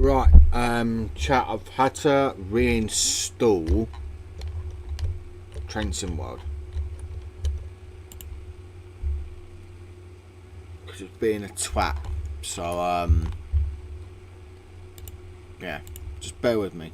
Right, chat, I've had to reinstall Train World because it's being a twat. So, yeah, just bear with me.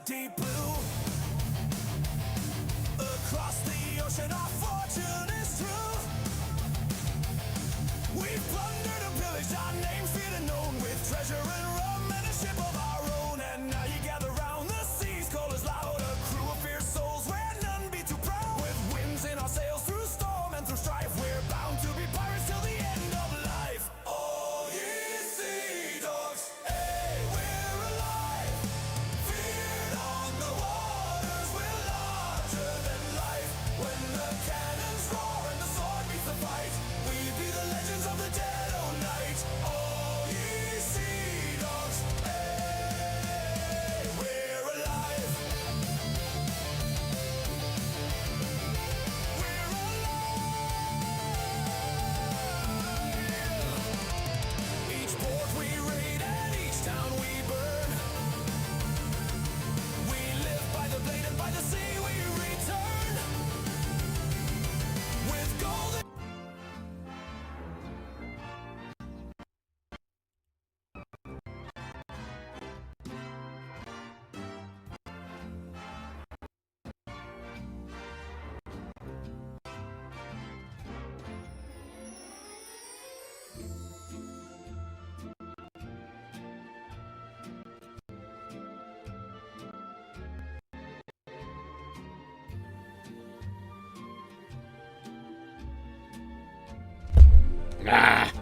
deep blue. Across the ocean our fortune is true. We've plundered and pillaged, our names feared and known, with treasure and rum and a ship of our own. And now you gather round, the seas call us loud, a crew of fierce souls where none be too proud. With winds in our sails through storm and through strife, we're bound to be pirates till the end of life. Oh, ye sea dogs, hey, we're alive. Feared on the waters, we're larger than life. When the cannons roar and the sword meets the fight, we be the legends of the dead o' night. Oh, ye sea dogs, hey, we're alive. We're alive. Each port we raid and each town we burn. We live by the blade and by the sea we return. With golden Ah.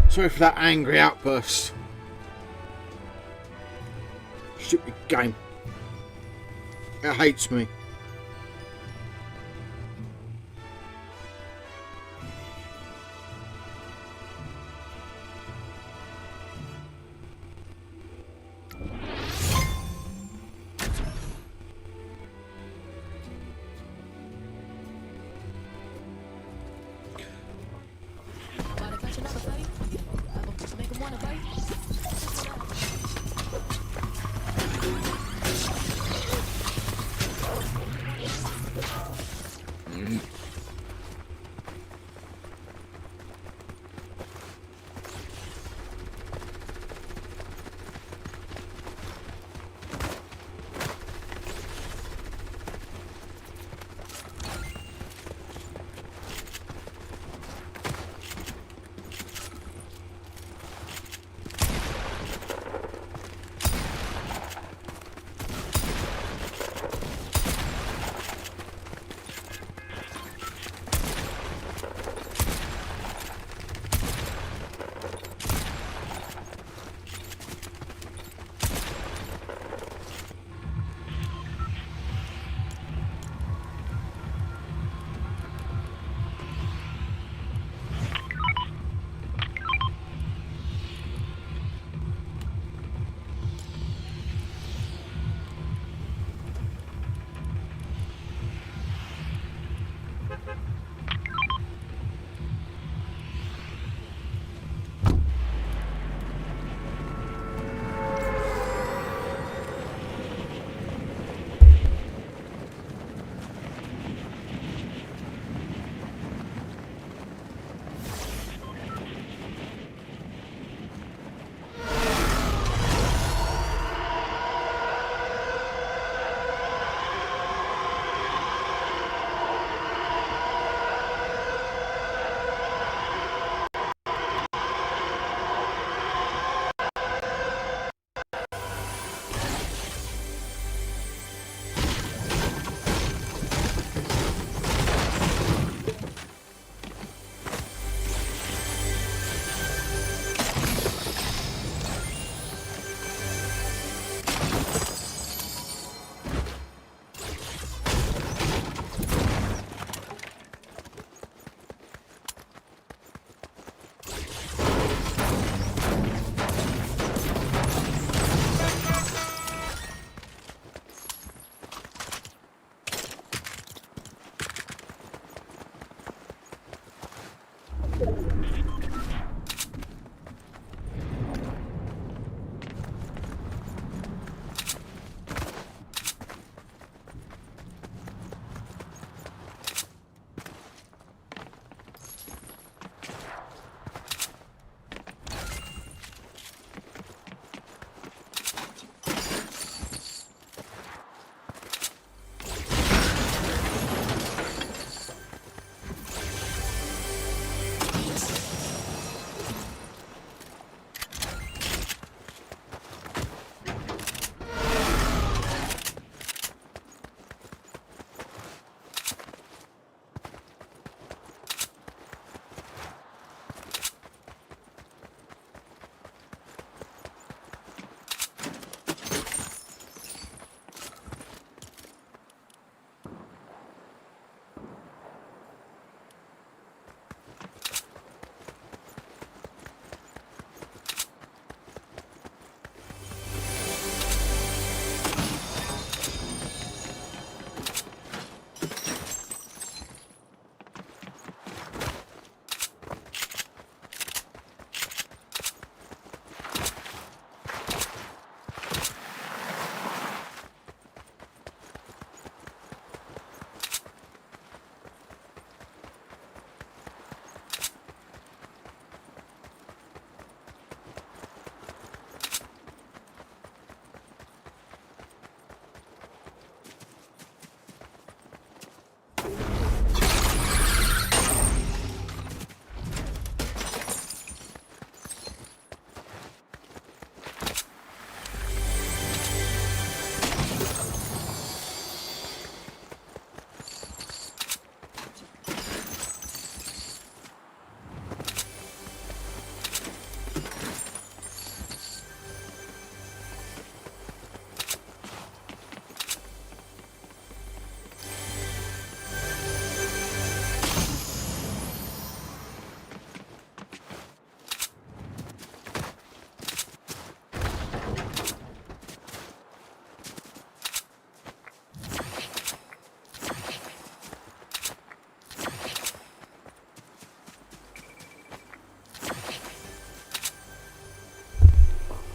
Sorry for that angry outburst. Stupid game. It hates me. Gotta catch another fight. Make him wanna fight.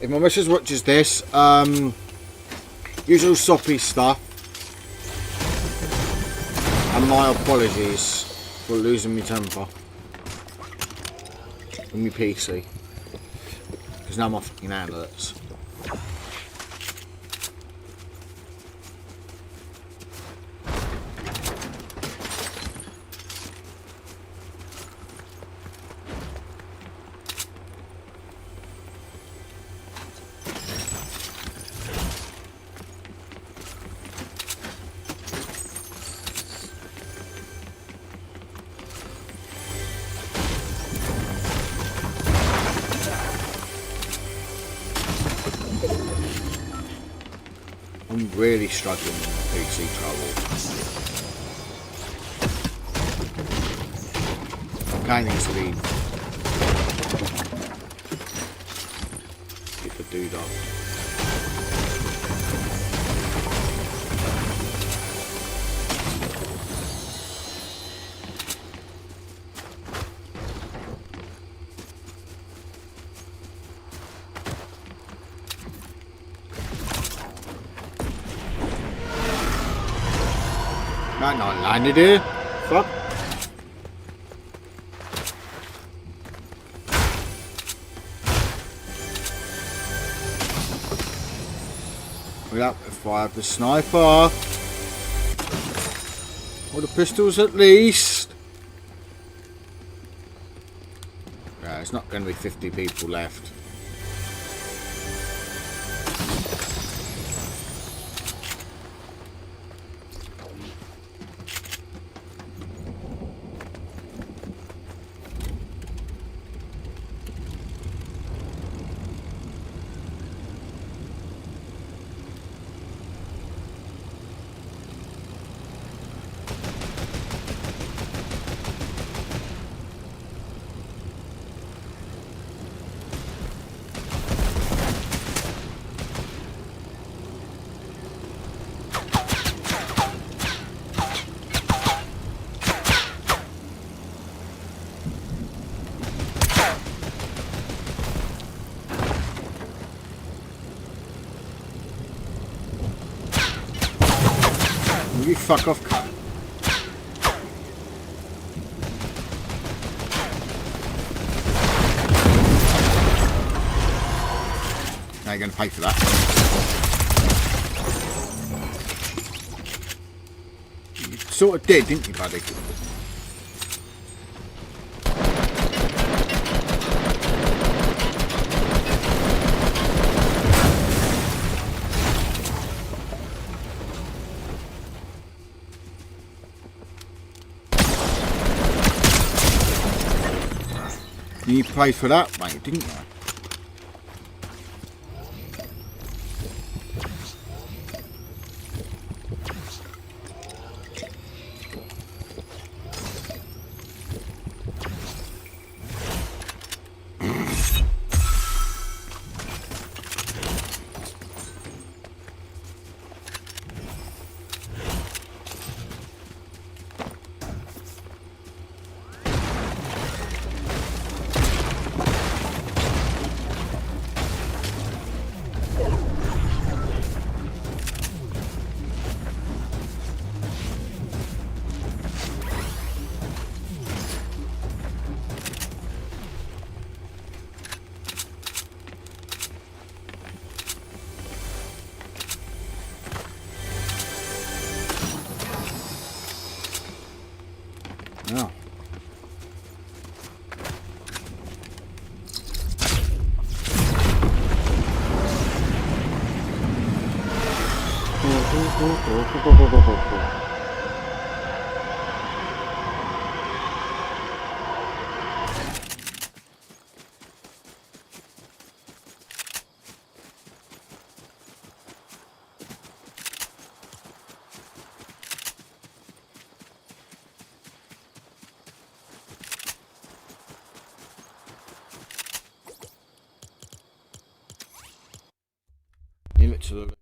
If my missus watches this, usual soppy stuff. And my apologies for losing my temper. And my PC. Because now my fucking hand hurts. I'm really struggling with my PC trouble. Guy needs to leave. Get the dude up. Might not landed here. Fuck. Well, if I have the sniper. Or the pistols at least. Yeah, there's not going to be 50 people left. You fuck off, cunt. Now you're going to pay for that. You sort of did, didn't you, buddy? You paid for that, mate, didn't you? No. Leave it to the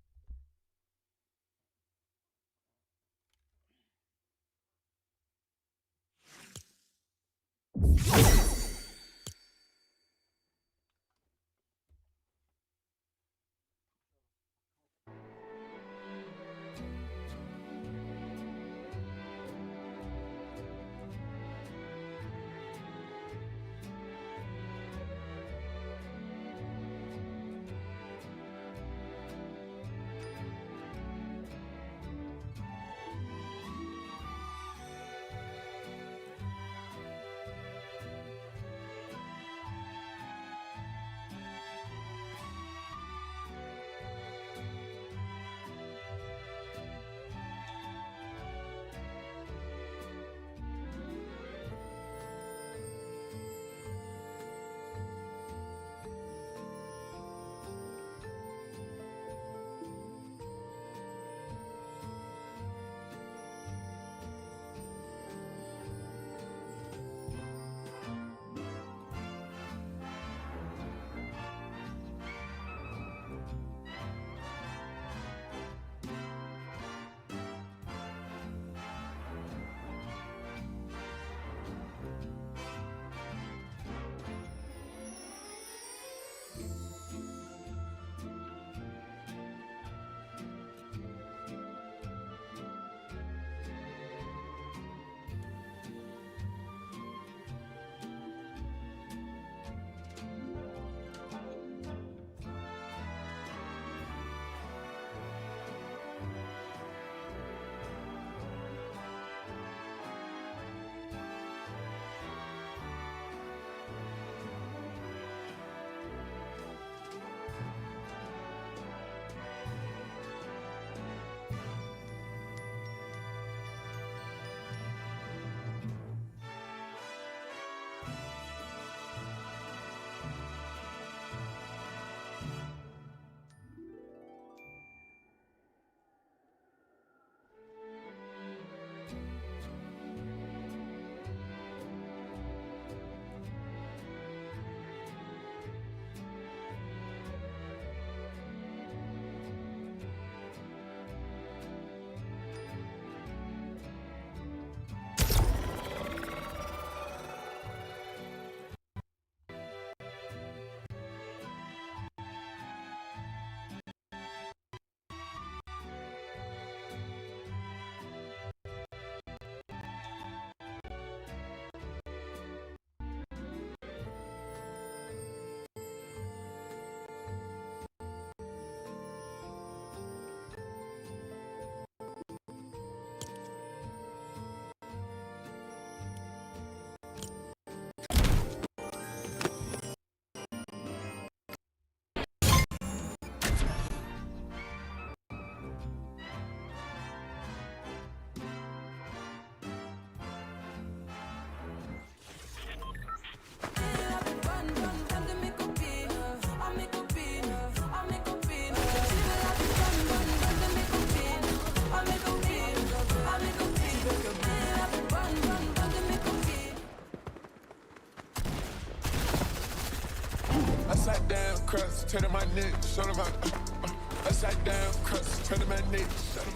sat down, crust, turn to my neck, show them I sat down, crust, turn to my neck, show them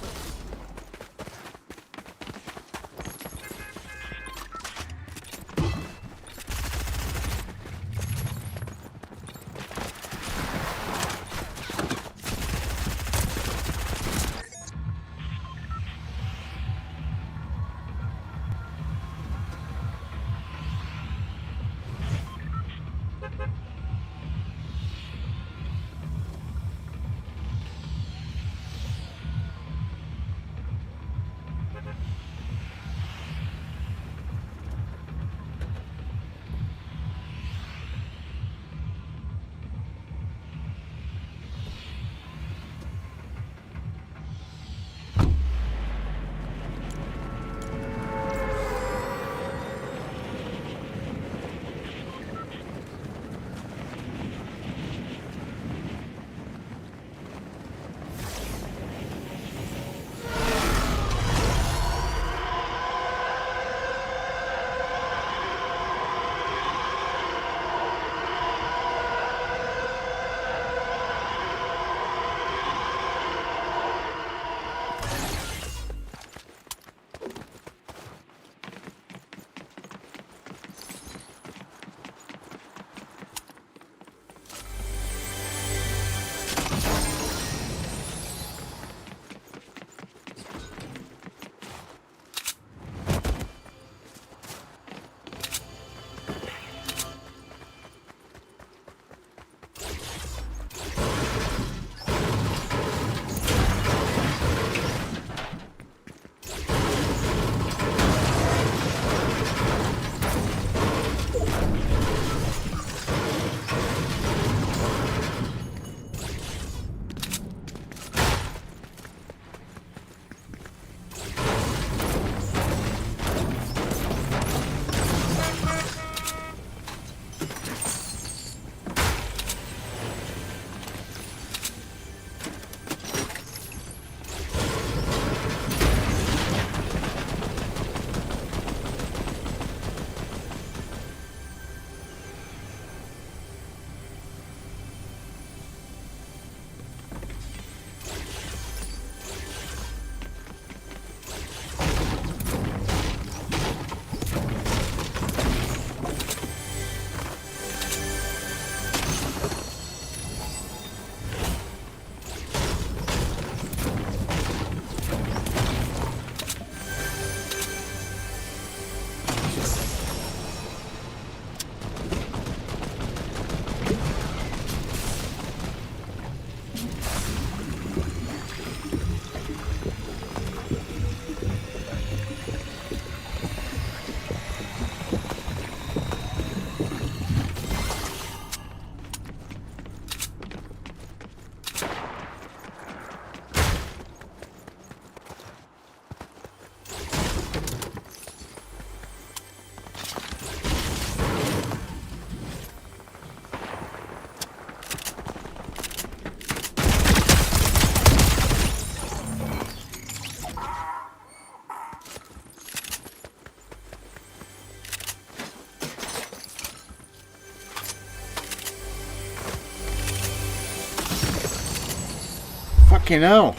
Fucking hell.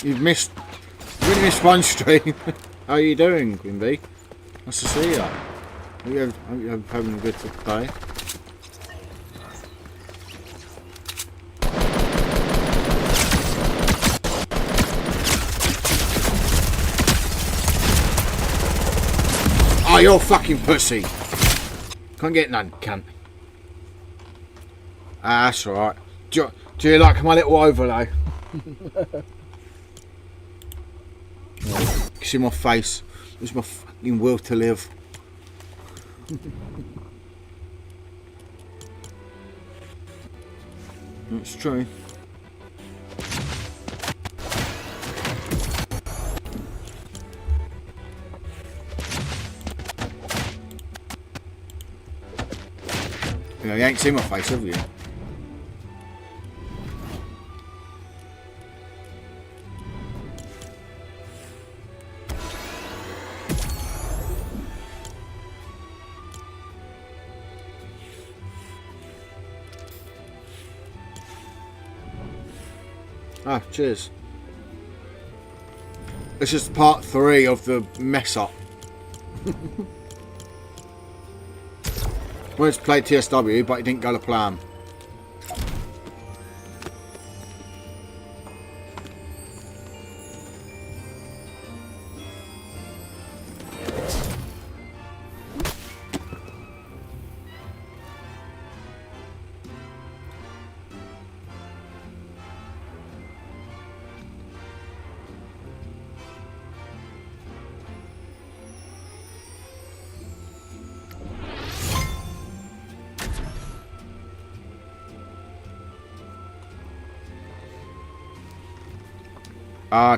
You've missed... You really missed one stream. How are you doing, Queen Bee? Nice to see you. Hope you're having a good day. Oh, you're a fucking pussy. Can't get none, cunt. Ah, that's alright. Do you like my little overlay? See my face. It's my fucking will to live. That's true. You ain't seen my face, have you? Ah, cheers. This is part 3 of the mess up. Wanted to play TSW, but it didn't go to plan.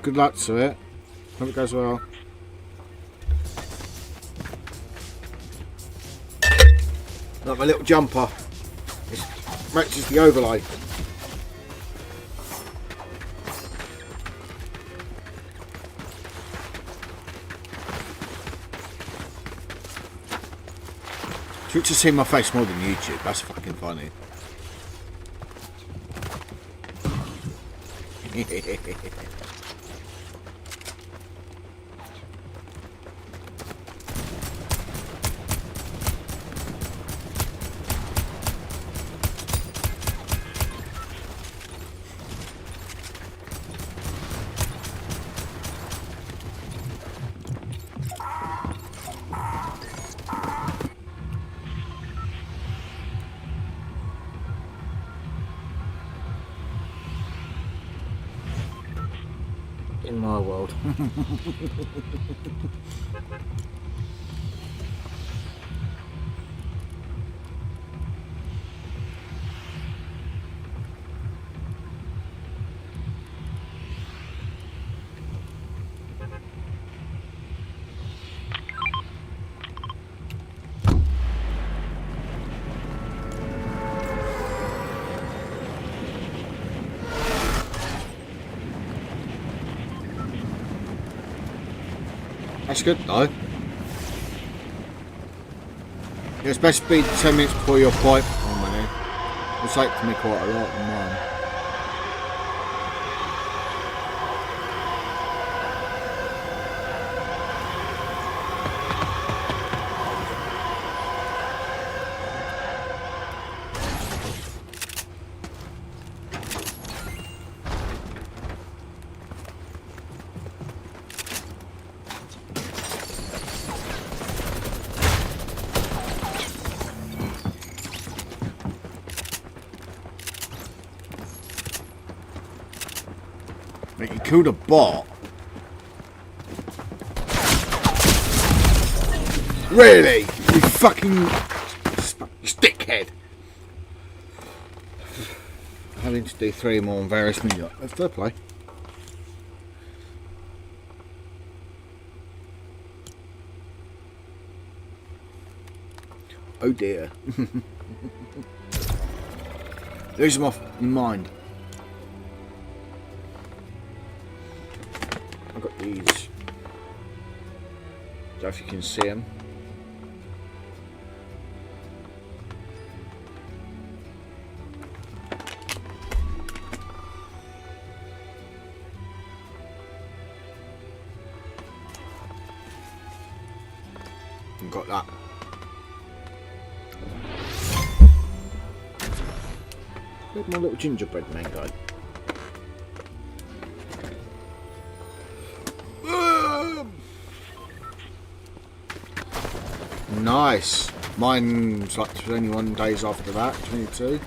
Good luck to it. Hope it goes well. Like my little jumper. It matches the overlay. You should see my face more than YouTube. That's fucking funny. In my world. That's good though. Yeah, it's best speed 10 minutes before your pipe. Oh man, it's like to me quite a lot on mine. Mate, you killed a bot. Really? You fucking stickhead. Having to do 3 more on various media. Fair play. Oh dear. Losing my mind. I've got these. Don't know if you can see them. I've got that. Where'd my little gingerbread man go? Nice. Mine's like 21 days after that, 22.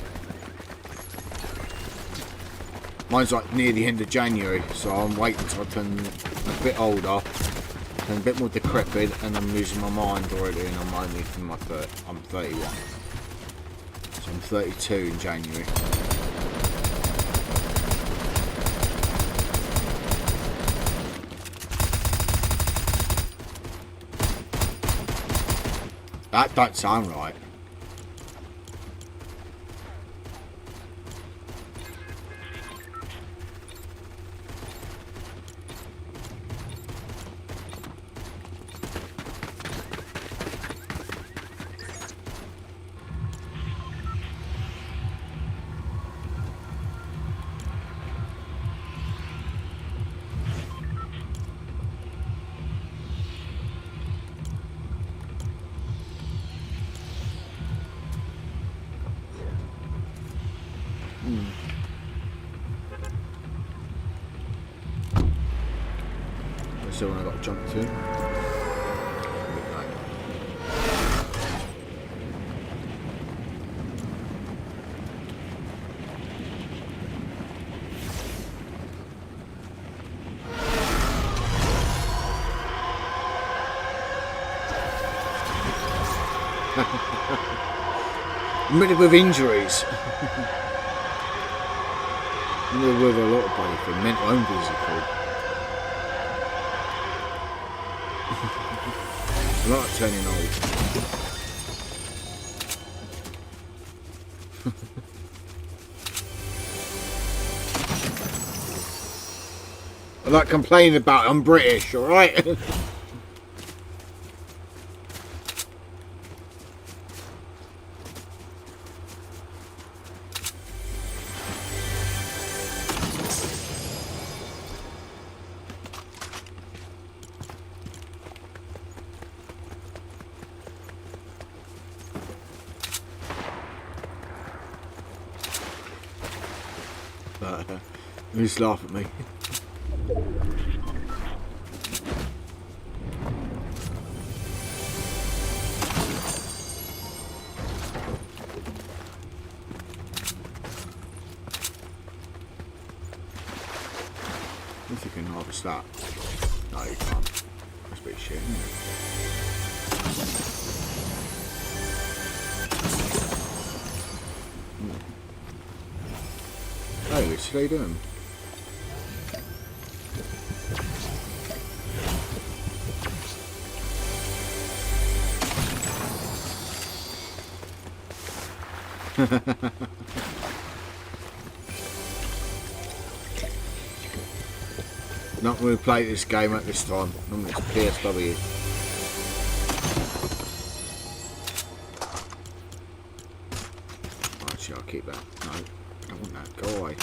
Mine's like near the end of January, so I'm waiting until I turn a bit older, turn a bit more decrepit, and I'm losing my mind already, and I'm only from my I'm 31. So I'm 32 in January. That don't sound right. That's the one I got to jump to. Admitted with injuries. With a lot of bloody things, mental and physical. I like turning old. I like complaining about it. I'm British, alright? You just laugh at me. If you can harvest that. No, you can't. That's a bit shit, isn't it? Hey, what's they doing? Not going to play this game at this time. Normally it's PSW. Actually, I'll keep that. No, I don't want that. Go away.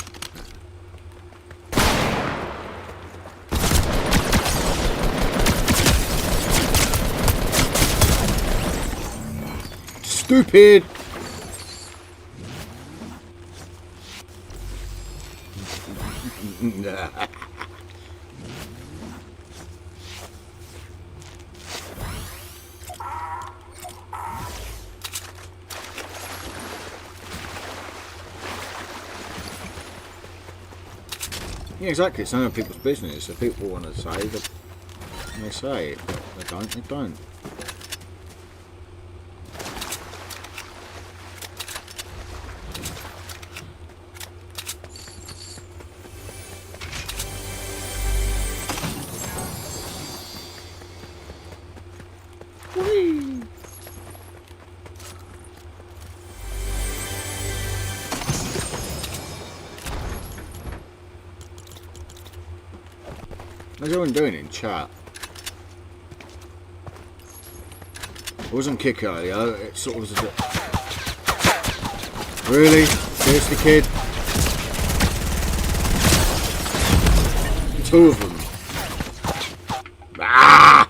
Stupid! Yeah, exactly. It's none of people's business. If people want to say that, they say it. If they don't, they don't. How's everyone doing in chat? It wasn't kick earlier, it sort of was a bit... Really? Seriously, kid? Two of them. Ah!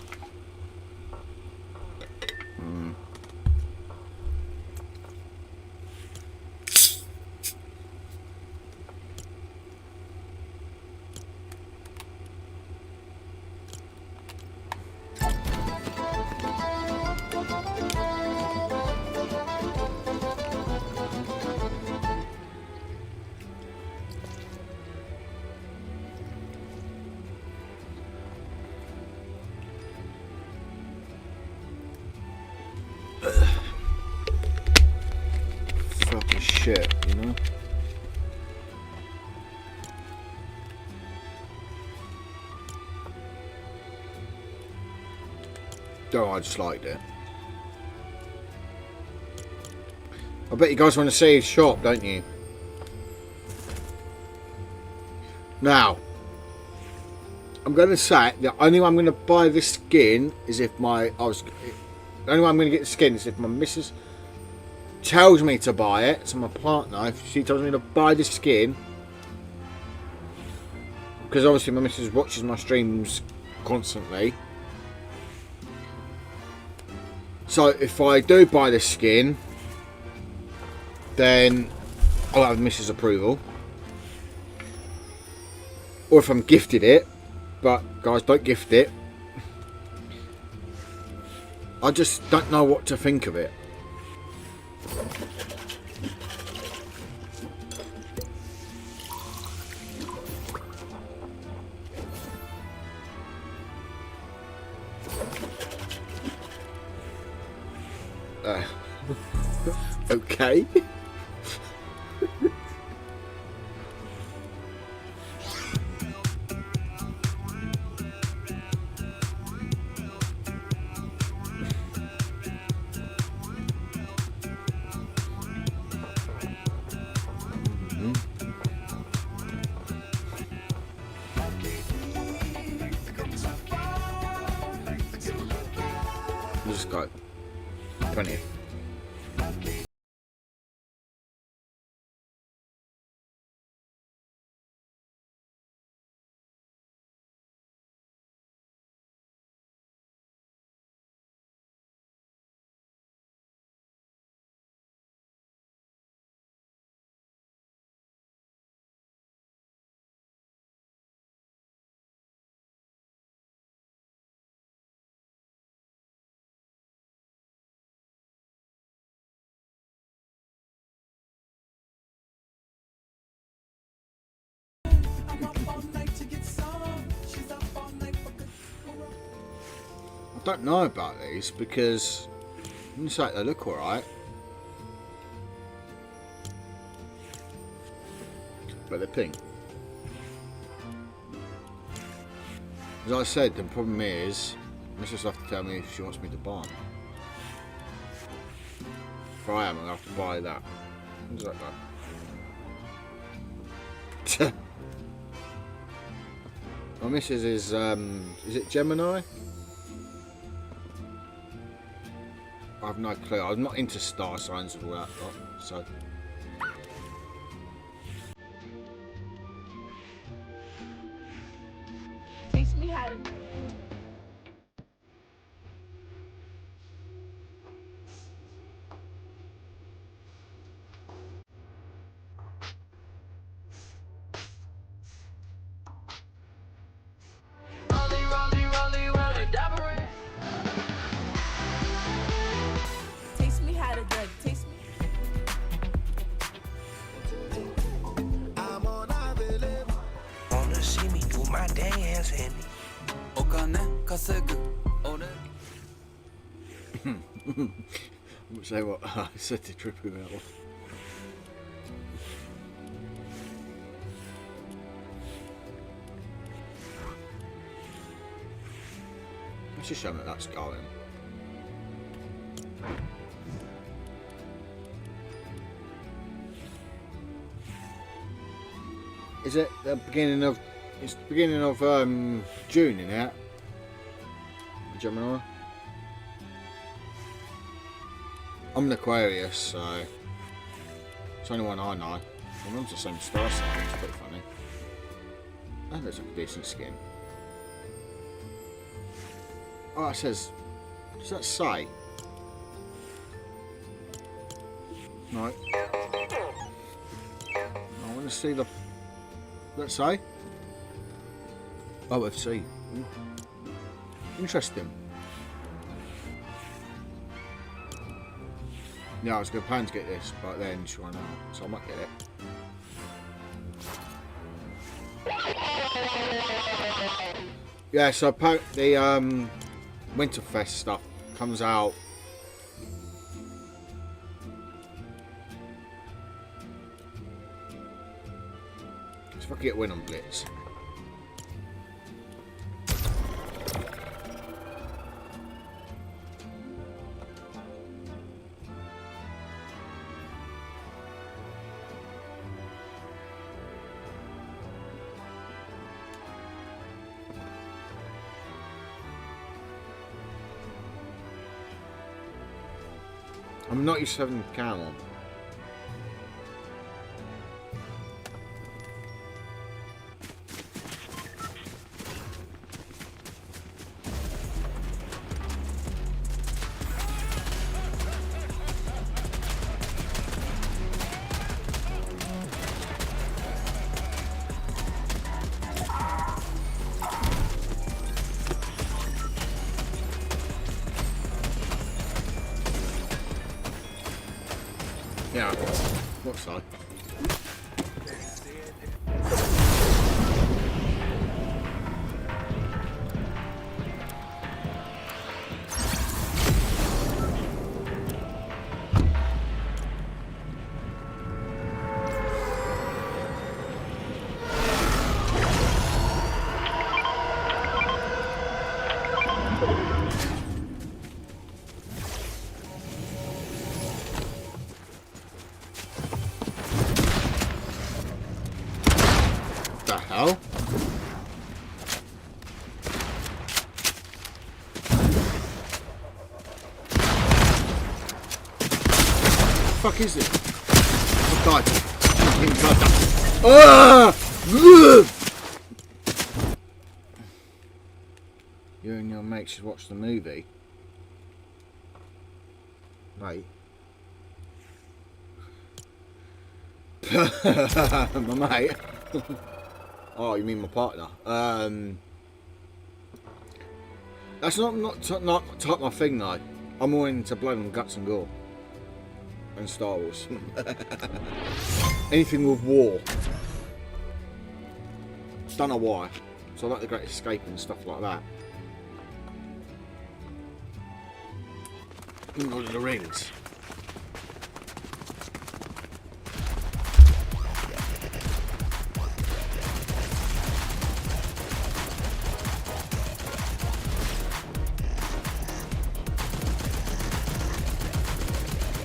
Fucking shit, you know? Oh, I just liked it. I bet you guys want to see his shop, don't you? Now, I'm going to say the only way I'm going to buy this skin is if the only way I'm going to get the skin is if my missus tells me to buy it. So my partner, if she tells me to buy the skin, because obviously my missus watches my streams constantly. So if I do buy the skin, then I'll have Mrs. approval. Or if I'm gifted it. But guys, don't gift it. I just don't know what to think of it. Okay. Just go. 20. I don't know about these because in fact they look alright, but they're pink. As I said, the problem is Mrs. will have to tell me if she wants me to buy them. If I am, I'll have to buy that. What does that go? My missus is it Gemini? I have no clue. I'm not into star signs and all that lot, so. Teach me how to. Teach me how to duck. Teach me. Wanna see me do my dance and Say what I said to Trippy about one. Let's just show me that's going. Is it the beginning of? It's the beginning of June in it. Gemini. I'm an Aquarius, so it's the only one I know. My mum's the same star sign. It's pretty funny. That looks like a decent skin. Oh, it says. What does that say? No. I want to see the. Let's say. Oh, FC. Interesting. Yeah, I was going to plan to get this, but then she ran out, so I might get it. Yeah, so apparently the Winterfest stuff comes out. If I can get Win on Blitz. I'm not used to having the cam on. Yeah. What so? The hell? Fuck is it? Oh god. Fucking god. Ah! You and your mates should watch the movie. Mate. My mate. Oh, you mean my partner? That's not type my thing though. I'm more into blood and guts and gore. And Star Wars. Anything with war. Don't know why. So I like The Great Escape and stuff like that. Lord of the Rings.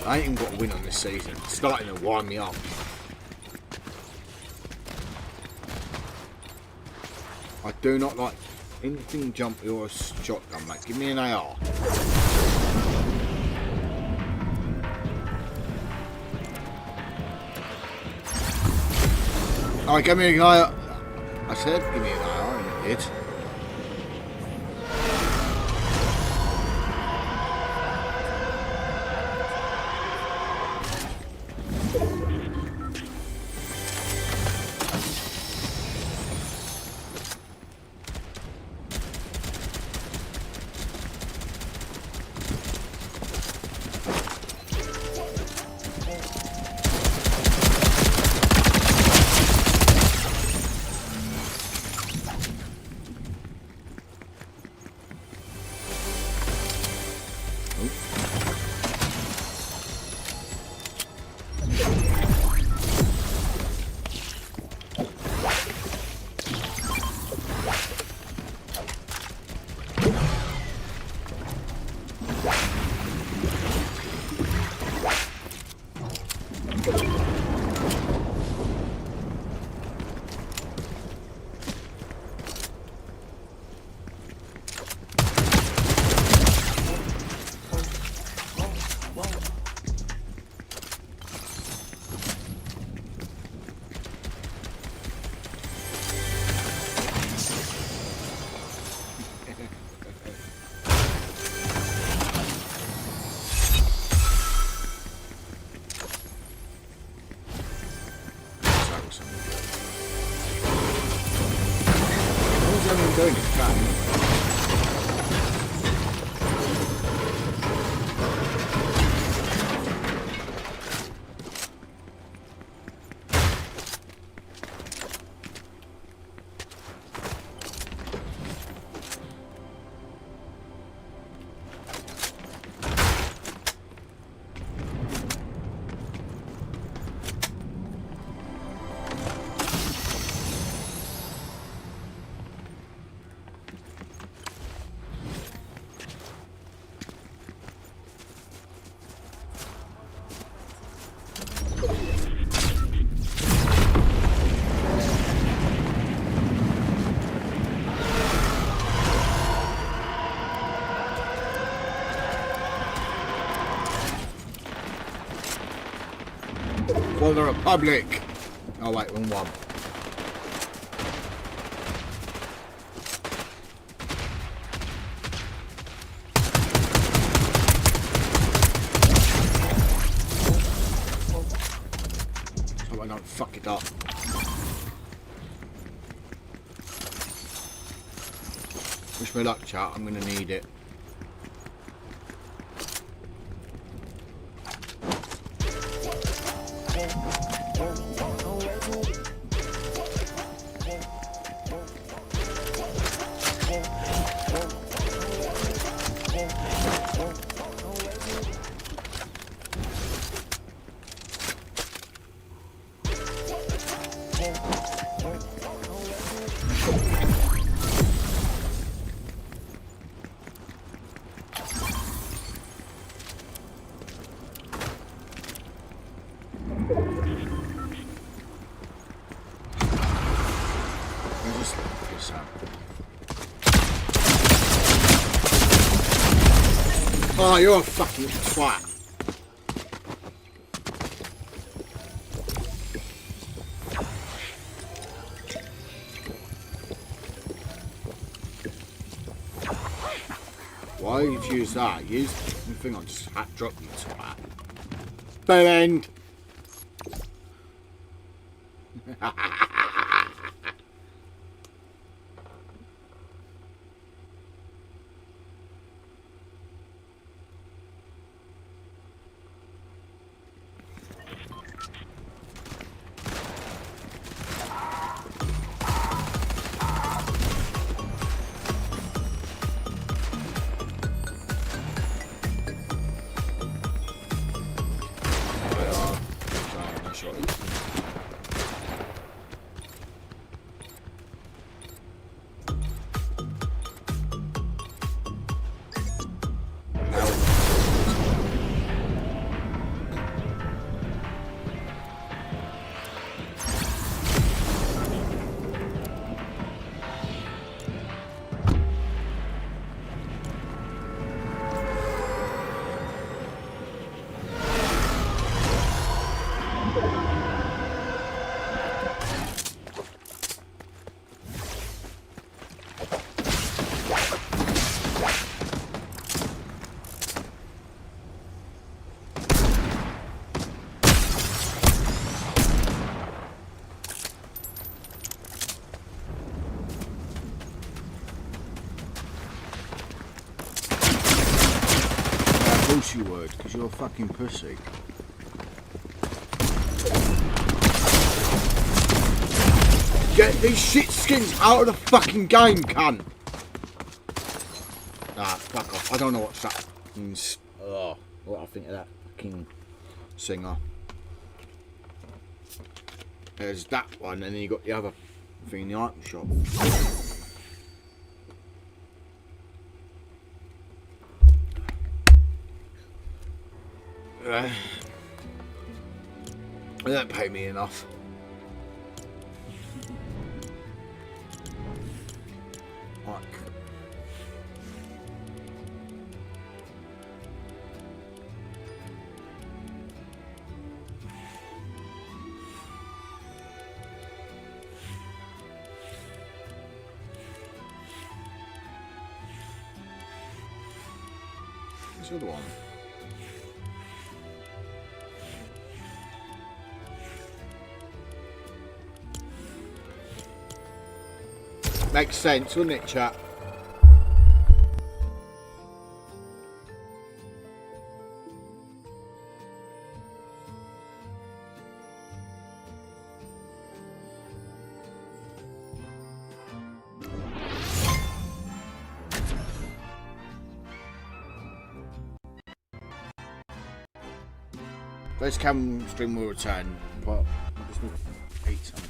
I ain't even got a win on this season. It's starting to wind me up. I do not like anything jumpy or a shotgun, mate. Give me an AR. Alright, give me an AR. I said give me an AR and it did. Doing it, for the Republic. Oh wait, wrong one. So I don't fuck it up. Wish me luck, chat. I'm gonna need it. Oh, you're a fucking twat. Why did you use that? Use the thing I just hat drop you twat. Bow end. Of course you would, because you're a fucking pussy. Get these shit skins out of the fucking game, cunt! Ah, fuck off. I don't know what's that. Oh, what I think of that fucking singer. There's that one, and then you got the other thing in the item shop. They don't pay me enough. Like, what's the other one? Makes sense, wouldn't it, chat? This cam stream will return, but I just need to eat something.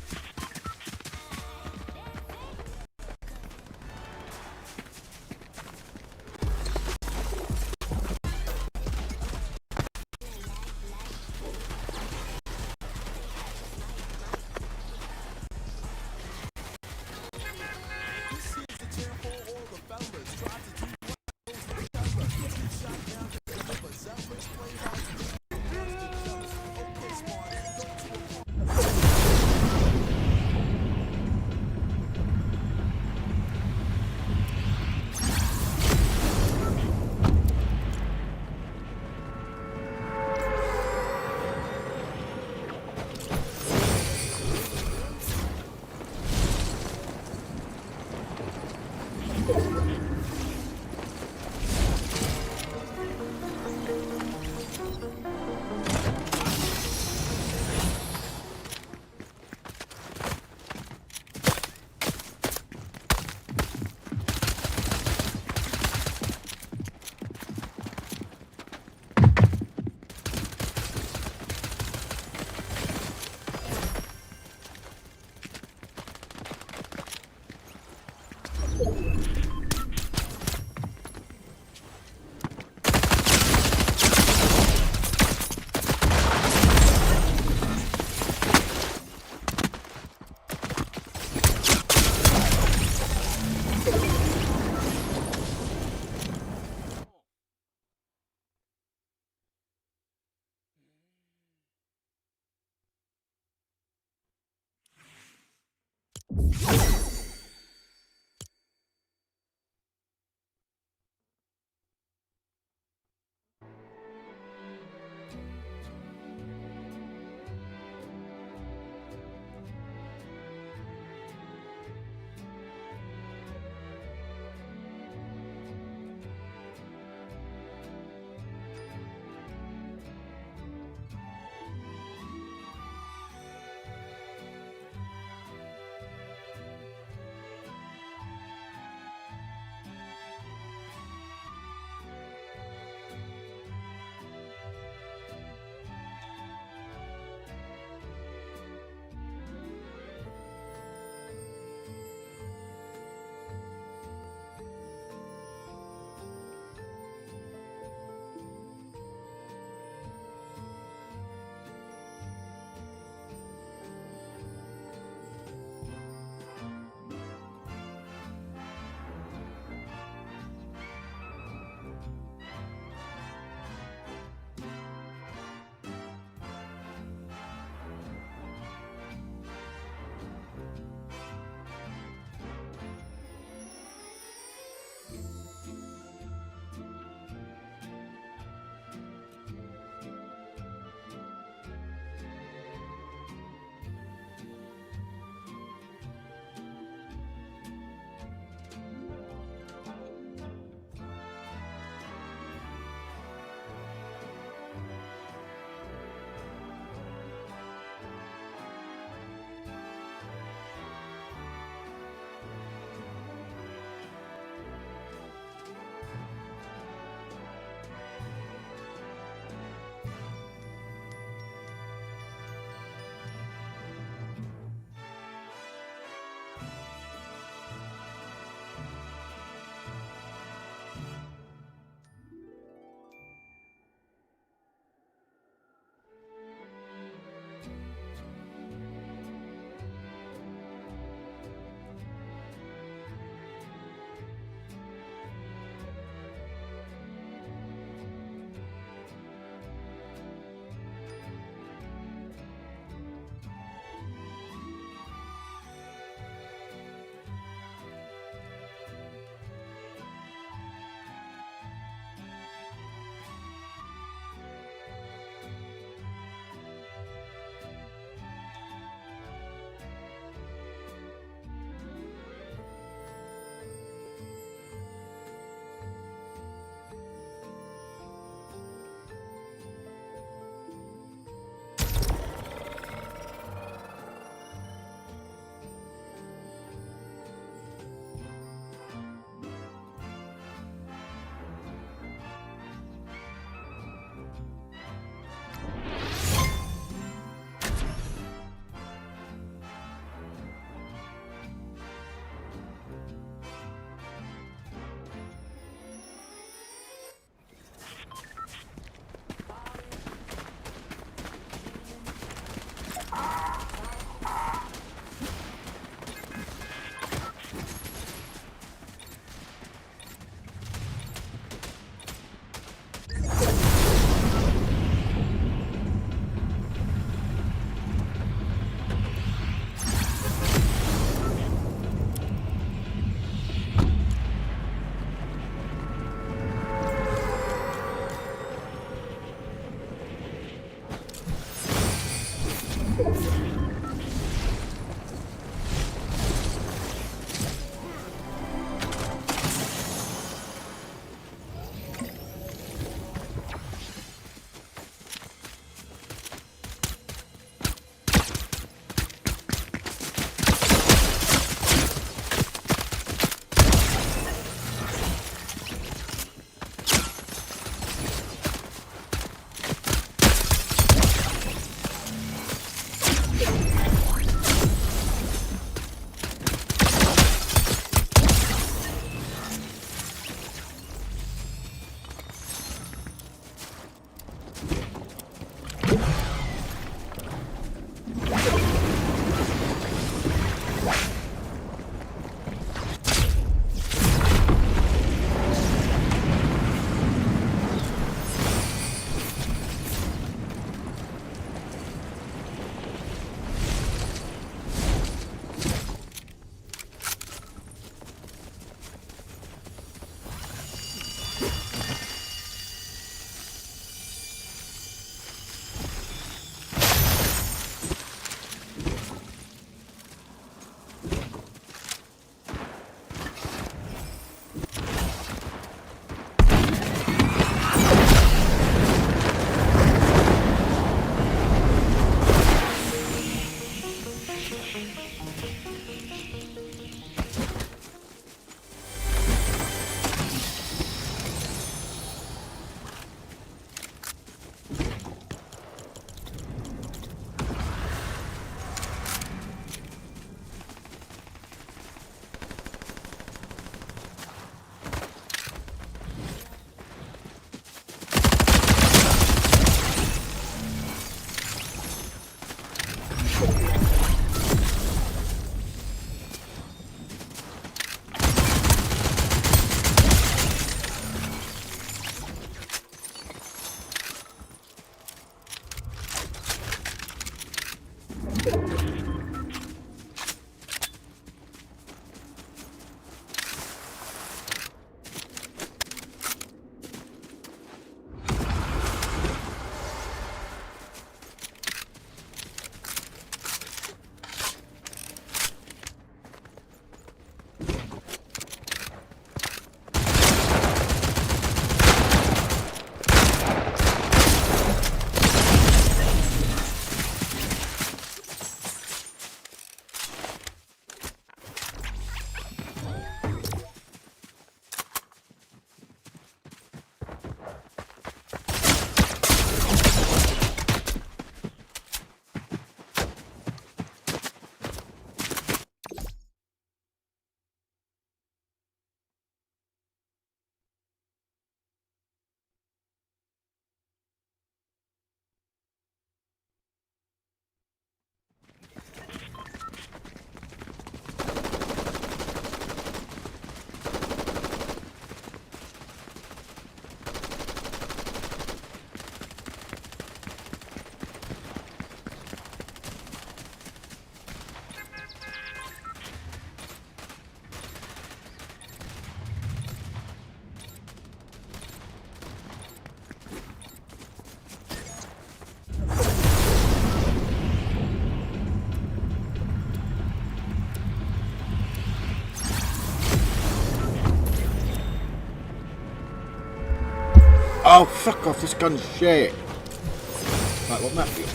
Oh, fuck off, this gun's shit. Right, what map are you on?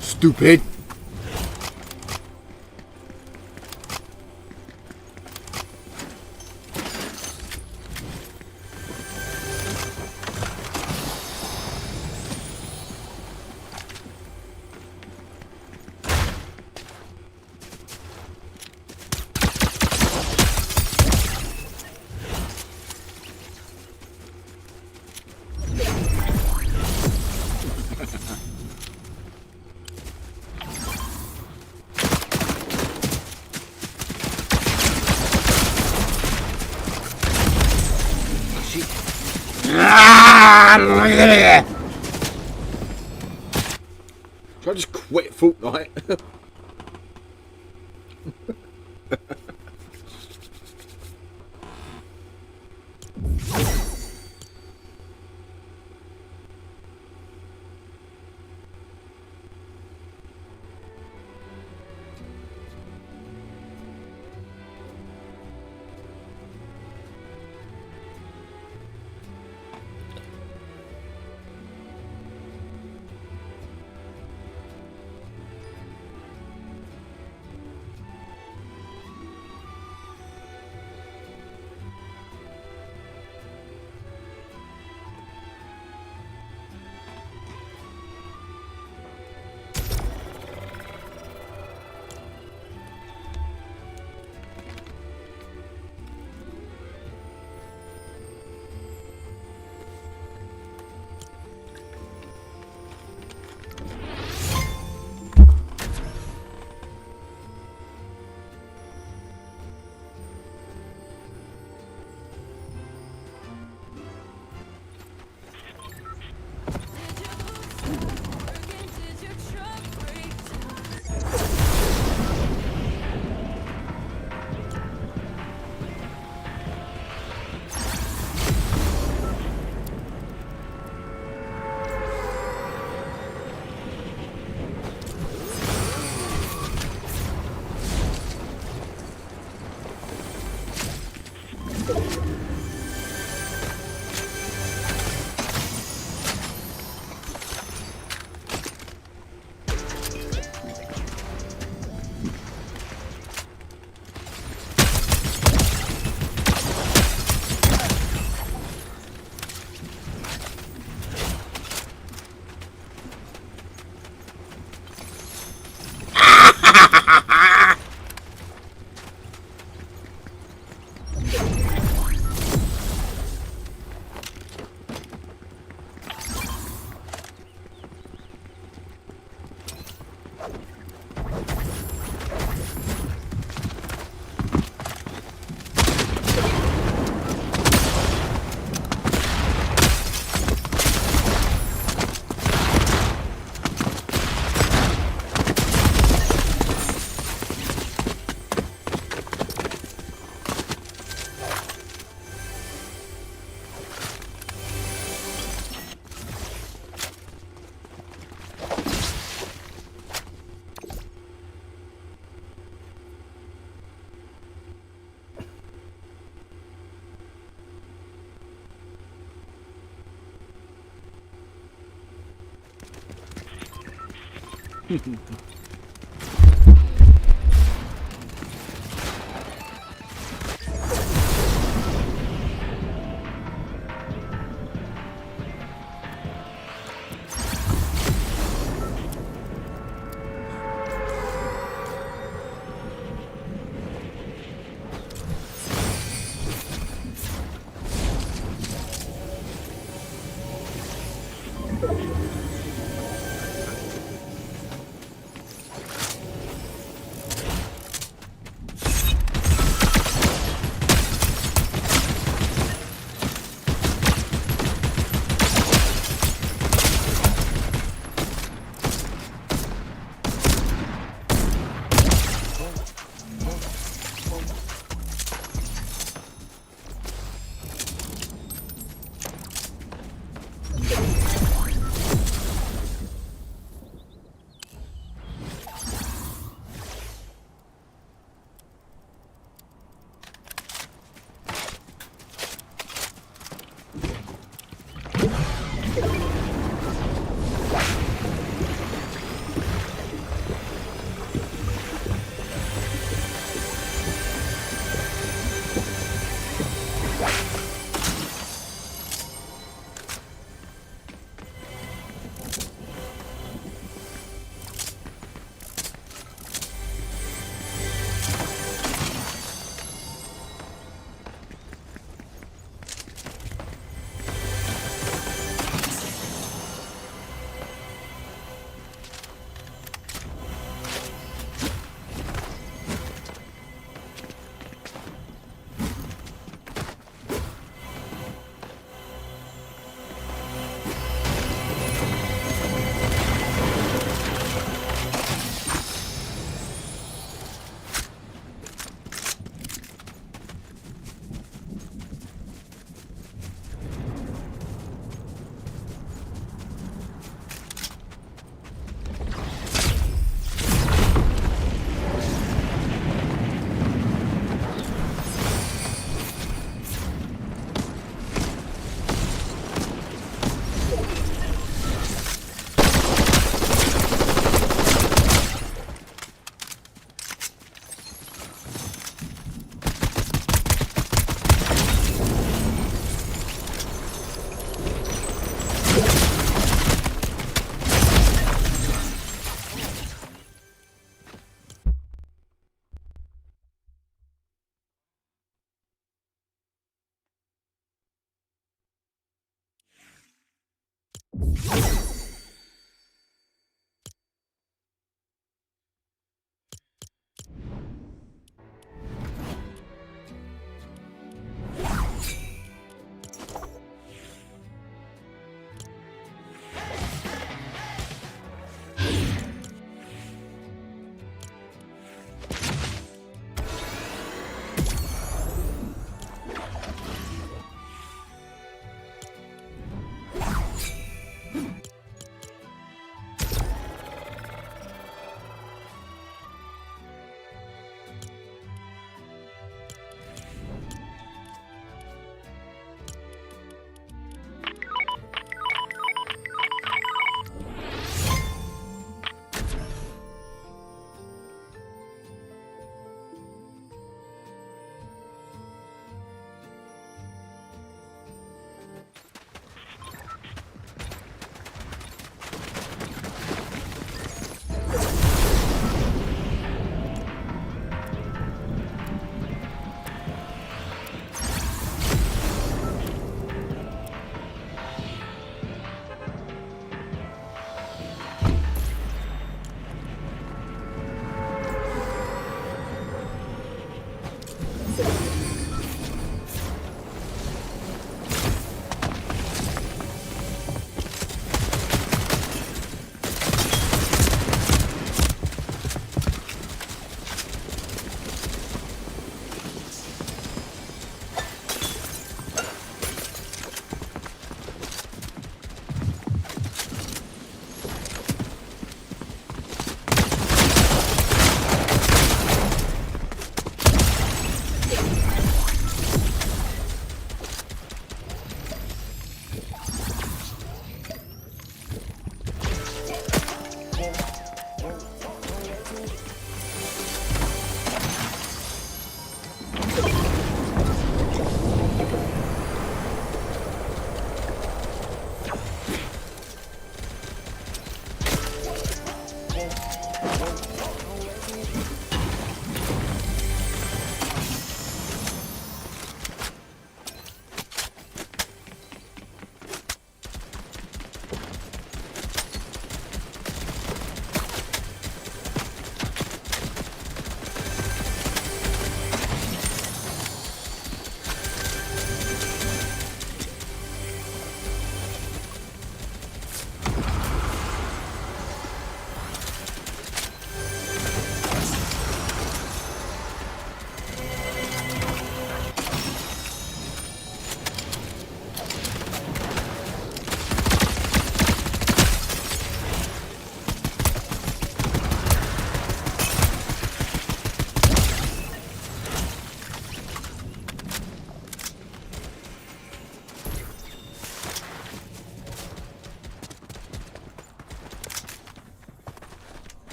Stupid. Should I just quit Fortnite?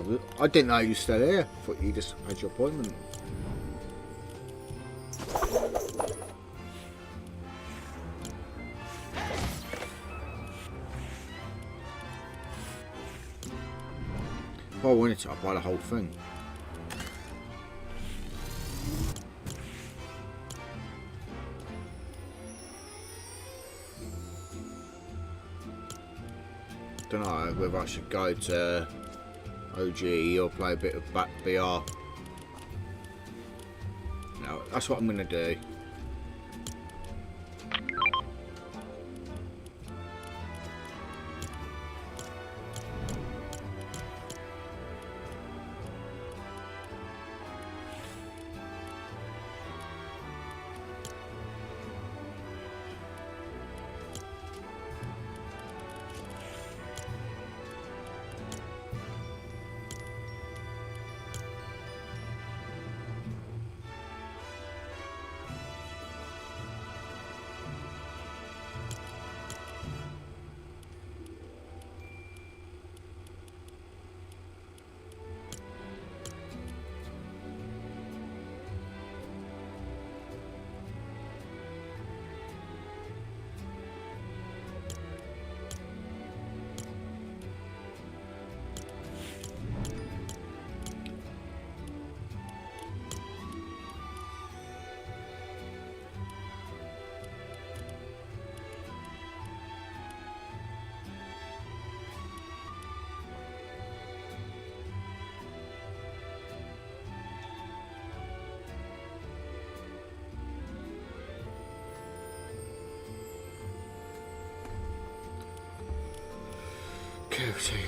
Oh, I didn't know you were still here. I thought you just had your appointment. If I wanted to, I'd buy the whole thing. Don't know whether I should go to OG or play a bit of back BR. No, that's what I'm gonna do. Cavity.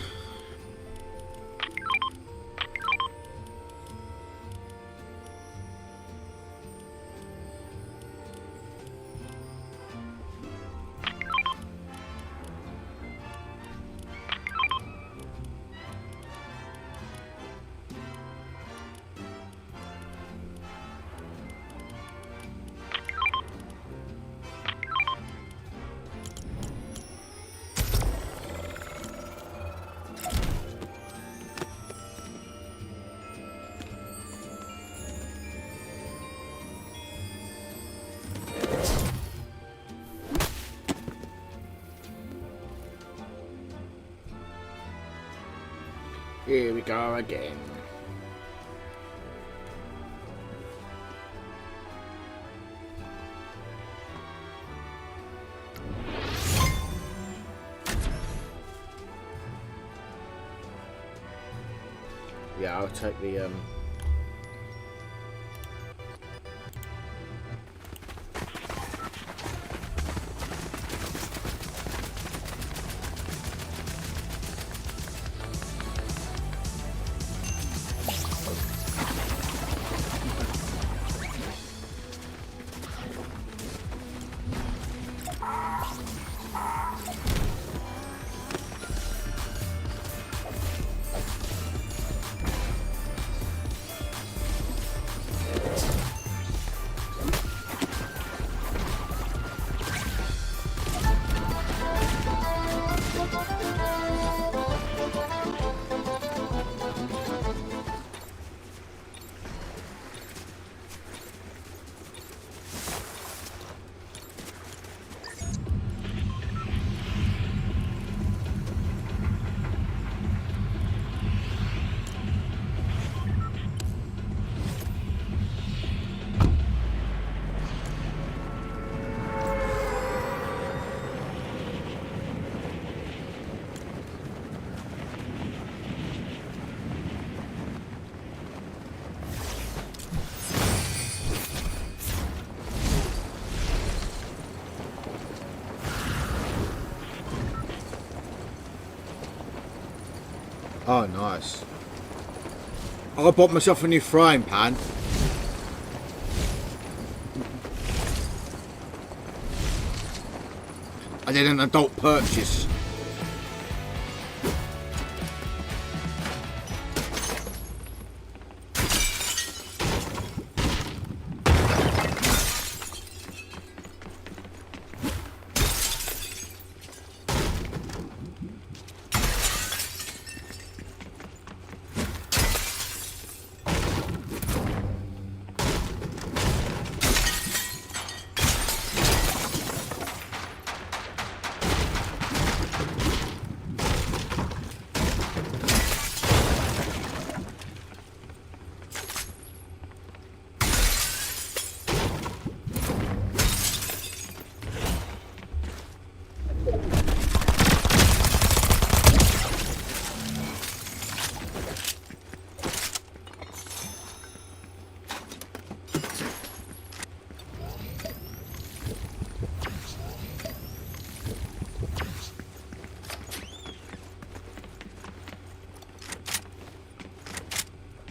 Here we go again. Yeah, I'll take the Oh, nice. I bought myself a new frying pan. I did an adult purchase.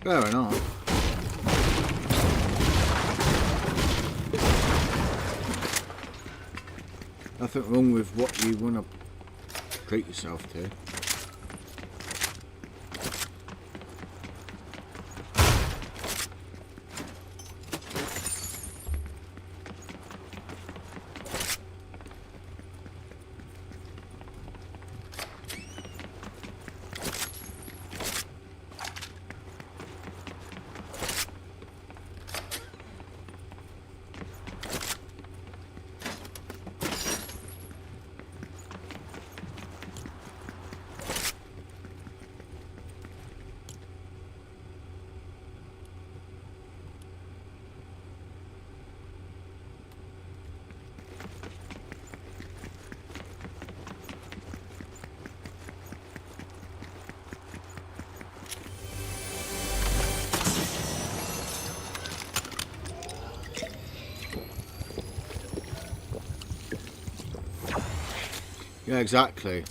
Fair enough. Nothing wrong with what you want to treat yourself to. Yeah, exactly.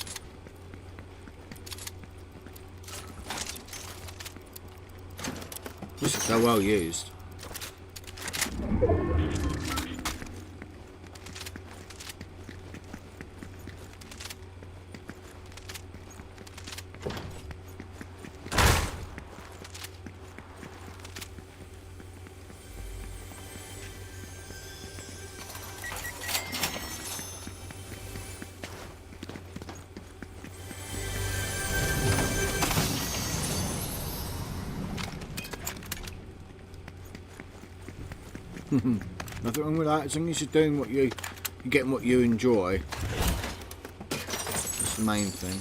They're well used. Nothing wrong with that, as long as you're doing what you're getting what you enjoy. That's the main thing.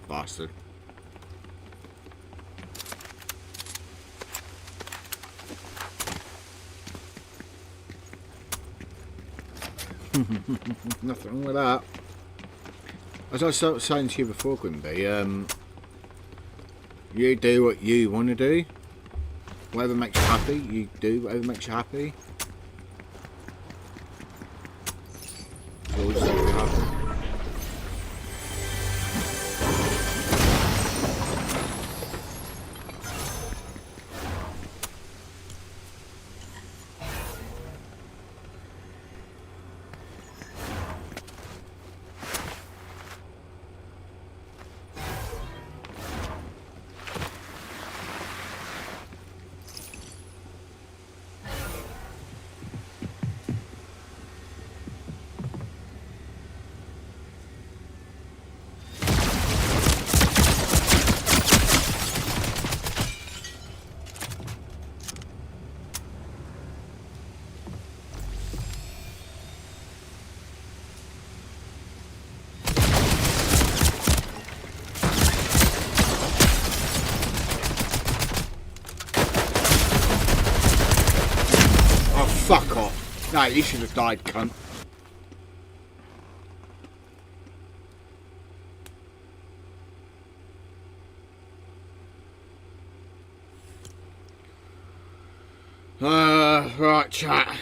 Bastard. Nothing wrong with that. As I was saying to you before, Grimby, you do what you want to do. Whatever makes you happy, you do whatever makes you happy. Always make you happy. Fuck off. No, you should have died, cunt. Right, chat.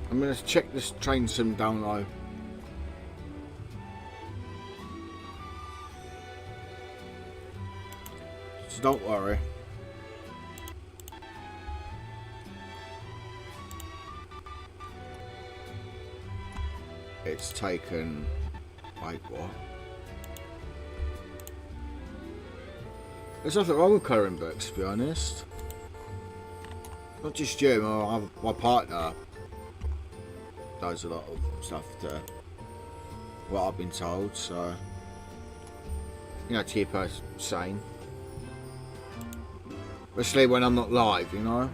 I'm going to check this train sim down low. So don't worry. It's taken... Wait, what? There's nothing wrong with colouring books, to be honest. Not just you, my partner does a lot of stuff to what I've been told, so you know, to keep her sane. Especially when I'm not live, you know?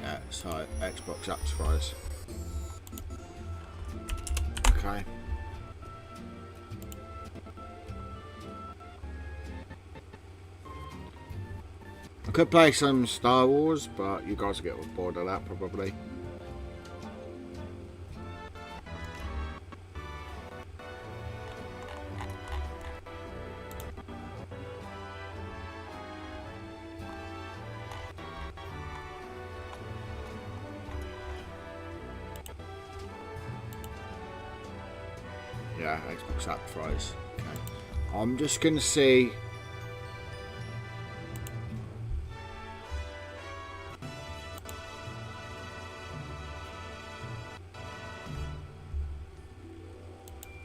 Yeah, so Xbox apps fries. Okay. I could play some Star Wars, but you guys will get bored of that probably. Yeah, Xbox app fries. Okay. I'm just gonna see.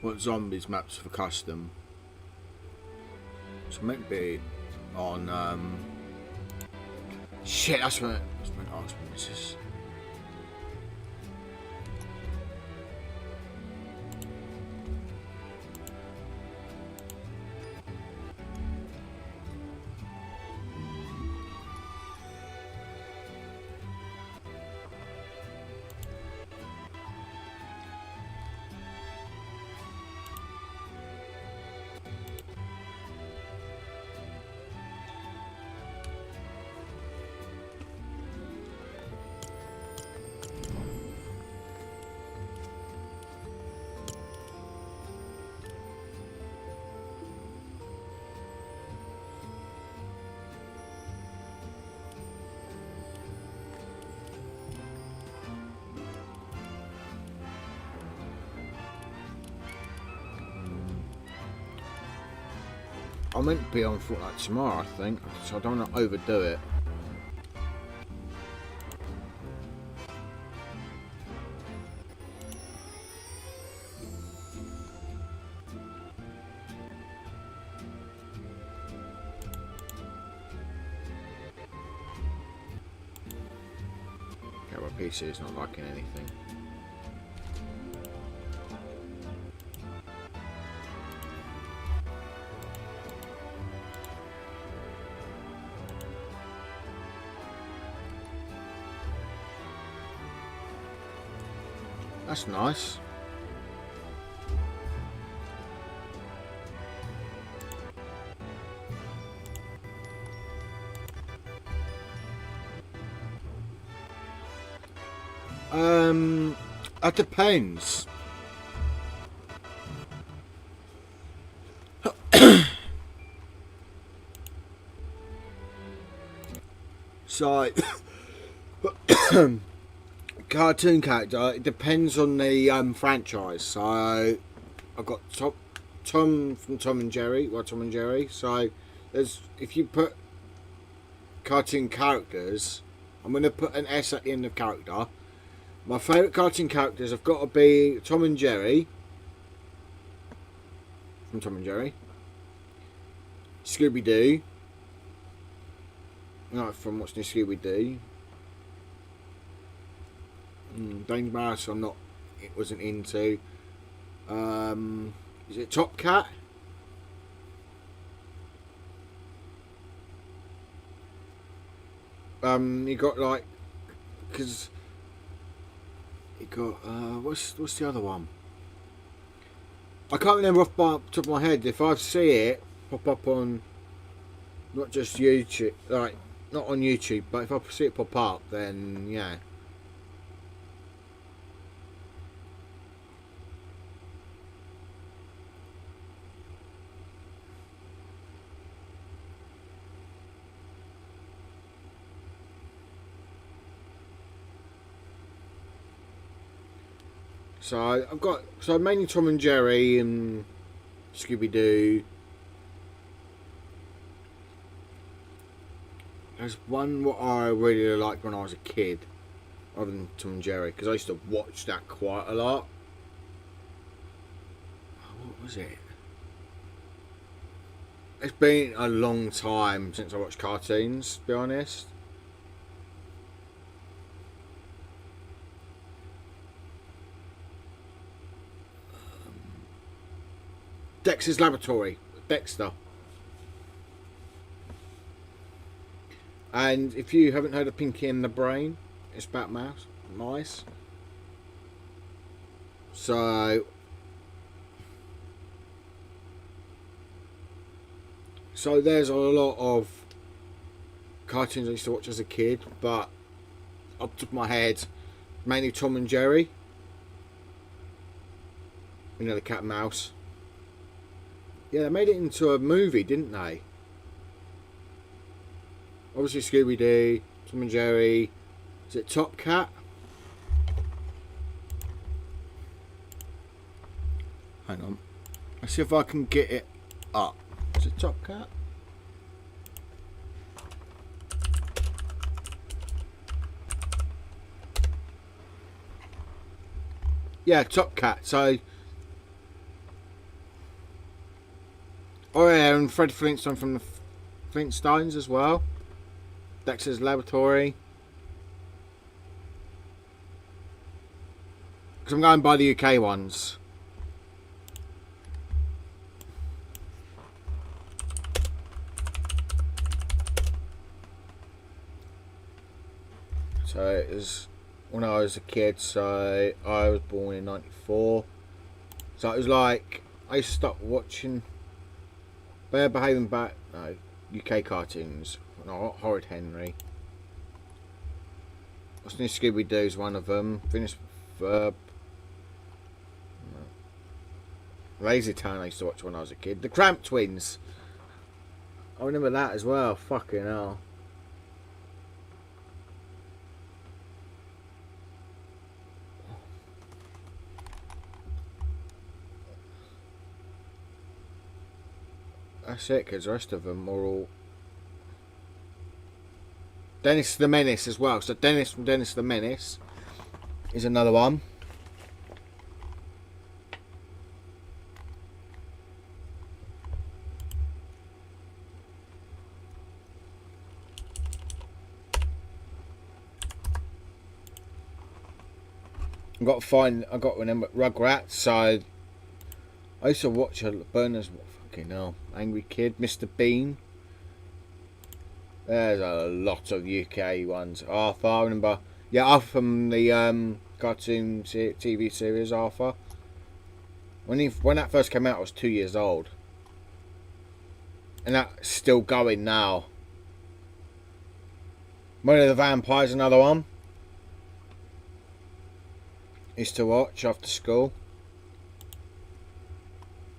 What zombies maps for custom? It's meant to be on. Shit, that's what. That's meant to ask me. This is. I'm meant to be on Fortnite tomorrow, I think, so I don't want to overdo it. Okay, my PC is not liking anything. That's nice. It depends. So, cartoon character, it depends on the franchise. So, I've got Tom from Tom and Jerry. Well, Tom and Jerry. So, there's if you put cartoon characters, I'm going to put an S at the end of character. My favourite cartoon characters have got to be Tom and Jerry. From Tom and Jerry. Scooby-Doo. No, from What's New Scooby-Doo. Danger Mouse it wasn't into. Is it Top Cat? You got like, because you got what's the other one? I can't remember off the top of my head. If I see it pop up on not just YouTube, like not on YouTube, but if I see it pop up, then yeah. So I've got mainly Tom and Jerry and Scooby-Doo. There's one what I really liked when I was a kid, other than Tom and Jerry, because I used to watch that quite a lot. What was it? It's been a long time since I watched cartoons, to be honest. Dexter's Laboratory. Dexter. And if you haven't heard of Pinky and the Brain, it's about mice. So there's a lot of cartoons I used to watch as a kid, but up to my head, mainly Tom and Jerry. You know, the cat and mouse. Yeah, they made it into a movie, didn't they? Obviously Scooby-Doo, Tom and Jerry. Is it Top Cat? Hang on. Let's see if I can get it up. Is it Top Cat? Yeah, Top Cat. So, oh yeah, and Fred Flintstone from the Flintstones as well. Dexter's Laboratory. Because I'm going by the UK ones. So it was when I was a kid, so I was born in 94. So it was like, I used to start watching Bear Behaving Back, no, UK cartoons. No, Horrid Henry. What's new? Scooby-Doo's one of them. Finished Verb. No. Lazy Town I used to watch when I was a kid. The Cramp Twins. I remember that as well. Fucking hell. That's it, because the rest of them are all... Dennis the Menace as well. So Dennis from Dennis the Menace is another one. I've got to remember Rugrats. So I used to watch Berners. Fucking hell, Angry Kid, Mr. Bean. There's a lot of UK ones. Arthur, I remember. Yeah, Arthur from the cartoon TV series Arthur. When that first came out, I was 2 years old, and that's still going now. One of the Vampires, another one. Used to watch after school.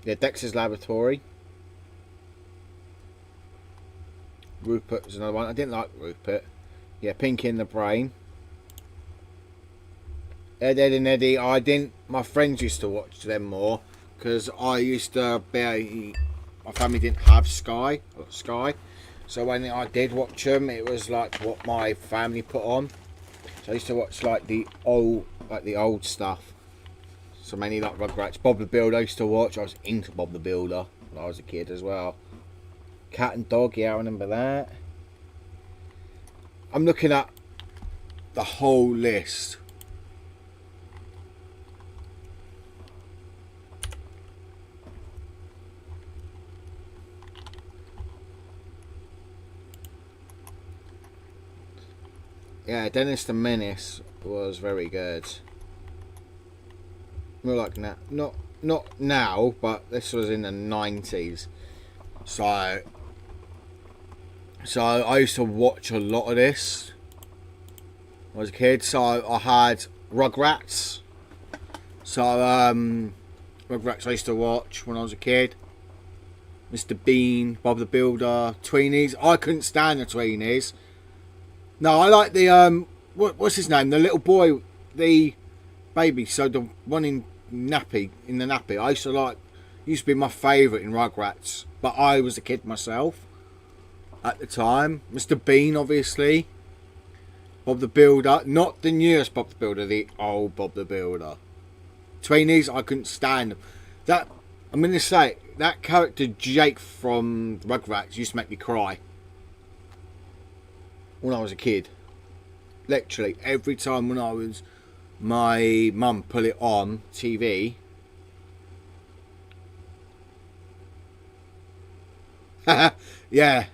Yeah, Dexter's Laboratory. Rupert was another one. I didn't like Rupert. Yeah, Pinky and the Brain. Ed, Ed and Eddie. I didn't. My friends used to watch them more because I used to be. My family didn't have Sky. So when I did watch them, it was like what my family put on. So I used to watch like the old stuff. So many like Rugrats. Bob the Builder I used to watch. I was into Bob the Builder when I was a kid as well. Cat and Dog, yeah, I remember that. I'm looking at the whole list. Yeah, Dennis the Menace was very good. More like now, not now, but this was in the 90s. So I used to watch a lot of this when I was a kid. So I had Rugrats. So Rugrats I used to watch when I was a kid. Mr. Bean, Bob the Builder, Tweenies. I couldn't stand the Tweenies. No, I like the what's his name? The little boy, the baby. So the one in the nappy. I used to be my favourite in Rugrats. But I was a kid myself at the time. Mr. Bean, obviously. Bob the Builder. Not the newest Bob the Builder, the old Bob the Builder. Tweenies, I couldn't stand them. That, I'm going to say, that character Jake from Rugrats used to make me cry. When I was a kid. Literally, every time my mum put it on TV, Yeah.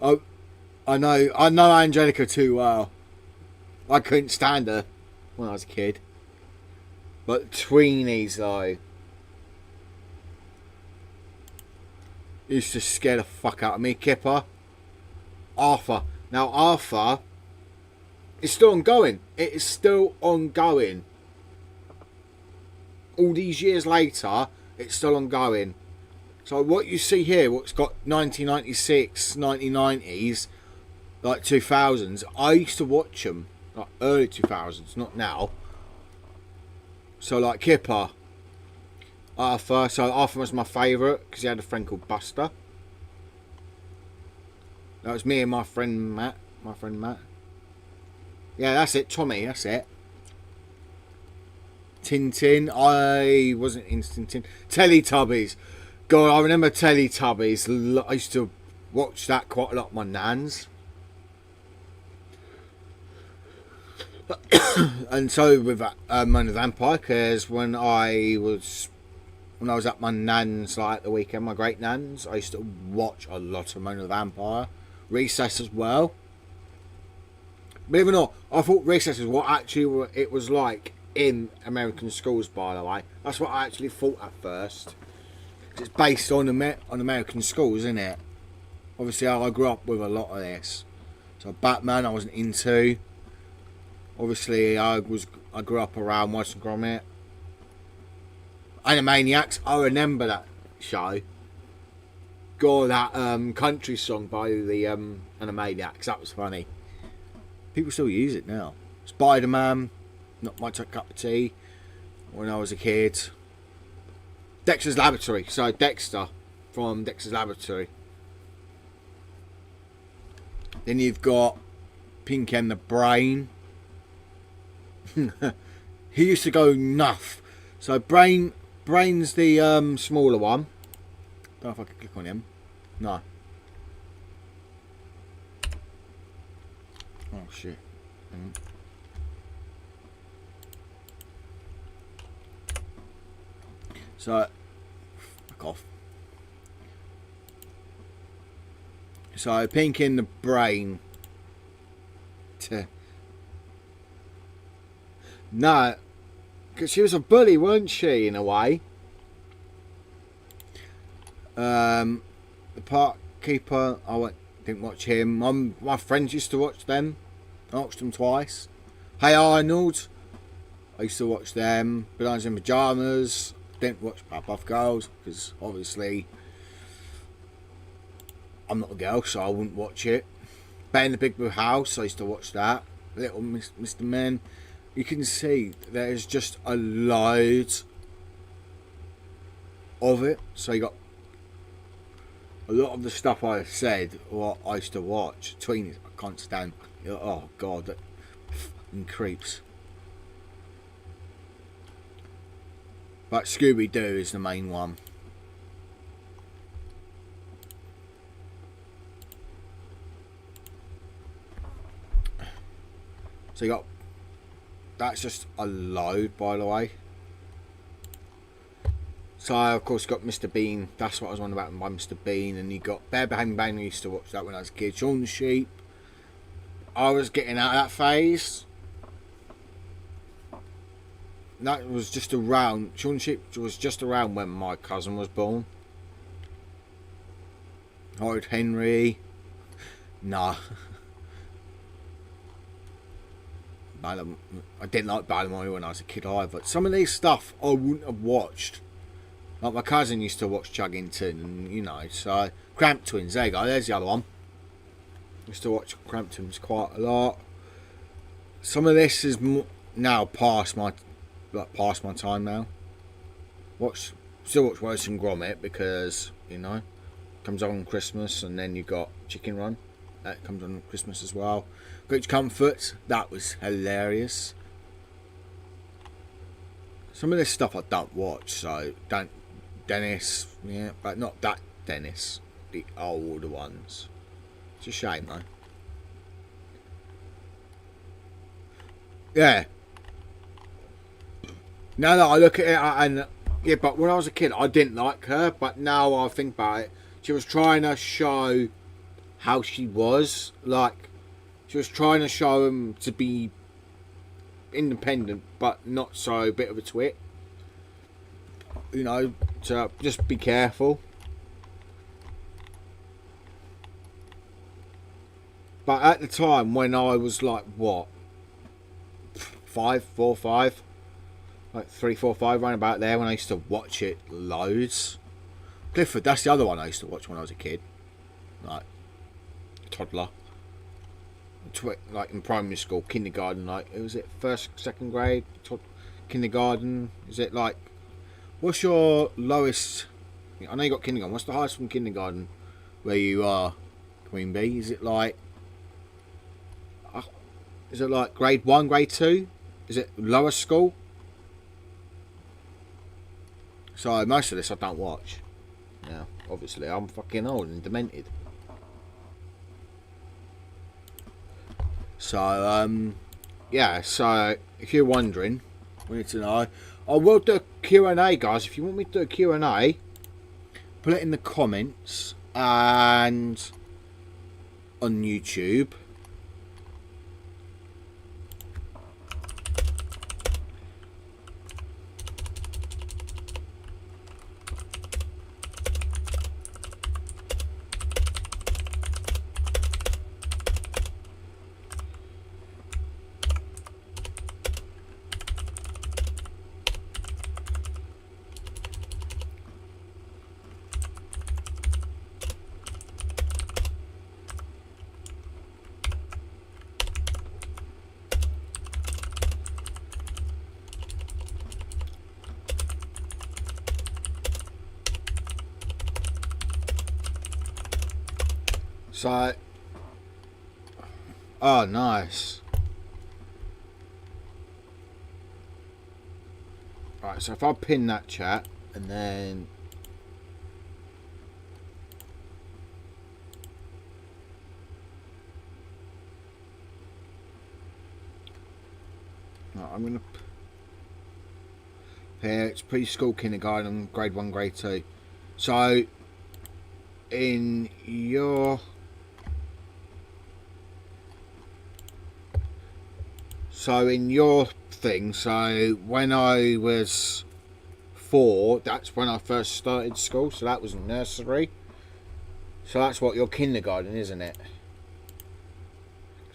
I know Angelica too well. I couldn't stand her when I was a kid. But tweenies though used to scare the fuck out of me. Kipper. Arthur. Now Arthur is still ongoing. It is still ongoing. All these years later, it's still ongoing. So what you see here, what's got 1996, 1990s, like 2000s, I used to watch them, like early 2000s, not now. So like Kipper, Arthur. So Arthur was my favourite because he had a friend called Buster. That was me and my friend Matt. Yeah, that's it. Tommy, that's it. Tintin. I wasn't in Tintin. Teletubbies. God, I remember Teletubbies. I used to watch that quite a lot with my nans. And so with Man the Vampire, because when I was at my nan's like the weekend, my great nan's, I used to watch a lot of Man the Vampire. Recess as well. Believe it or not, I thought Recess is what actually it was like in American schools, by the way. That's what I actually thought at first. It's based on American schools, isn't it? Obviously, I grew up with a lot of this. So Batman, I wasn't into. Obviously, I grew up around Waste and Gromit. Animaniacs, I remember that show. God, that country song by the Animaniacs, that was funny. People still use it now. Spider-Man, not my cup of tea when I was a kid. Dexter's Laboratory, so Dexter from Dexter's Laboratory. Then you've got Pinky and the Brain. He used to go nuff. So Brain's the smaller one. Don't know if I can click on him. No. Oh shit. So, fuck off. So, Pink in the Brain. No, because she was a bully, weren't she, in a way? The Park Keeper, didn't watch him. My friends used to watch them. I watched them twice. Hey Arnold, I used to watch them. Bananas in Pyjamas. Didn't watch Powerpuff Girls because obviously I'm not a girl, so I wouldn't watch it. Bear in the Big Blue House, I used to watch that. Little Mr. Men. You can see there's just a load of it. So you got a lot of the stuff I said, what I used to watch. Tweenies, I can't stand. Oh god, that fucking creeps. But Scooby Doo is the main one. So you got, that's just a load, by the way. So I of course got Mr. Bean. That's what I was on about by Mr. Bean. And you got Bear Behind Bang. I used to watch that when I was a kid. Shaun the Sheep. I was getting out of that phase. That was just around. Shaun the Sheep was just around when my cousin was born. Horrid Henry. Nah. I didn't like Balamoy when I was a kid either. Some of these stuff I wouldn't have watched. Like my cousin used to watch Chuggington, and you know, so Cramp Twins. There you go. There's the other one. Used to watch Cramp Twins quite a lot. Some of this is now past my time now. Still watch Wallace and Gromit because you know comes on Christmas, and then you got Chicken Run that comes on Christmas as well. Great Comfort, that was hilarious. Some of this stuff I don't watch, so don't. Dennis, yeah, but not that Dennis, the older ones. It's a shame though. Yeah. Now that I look at it, and yeah, but when I was a kid, I didn't like her, but now I think about it, she was trying to show how she was. Like, she was trying to show him to be independent, but not so bit of a twit. You know, to just be careful. But at the time when I was like, what, 5, 4, 5, like 3, 4, 5, round about there, when I used to watch it loads. Clifford, that's the other one I used to watch when I was a kid, like toddler, like in primary school, kindergarten. Like, was it first, second grade, kindergarten? Is it like, what's your lowest? I know you got kindergarten. What's the highest from kindergarten where you are, Queen Bee? Is it like? Is it like grade 1, grade 2? Is it lower school? So most of this I don't watch. Yeah, obviously I'm fucking old and demented. So yeah. So if you're wondering, we need to know. I will do a Q&A, guys. If you want me to do a Q&A, put it in the comments and on YouTube. So, oh, nice. Right, so if I pin that chat and then I'm gonna here it's preschool, kindergarten, grade 1, grade 2. So in your thing, so when I was 4, that's when I first started school, so that was nursery. So that's what your kindergarten, isn't it?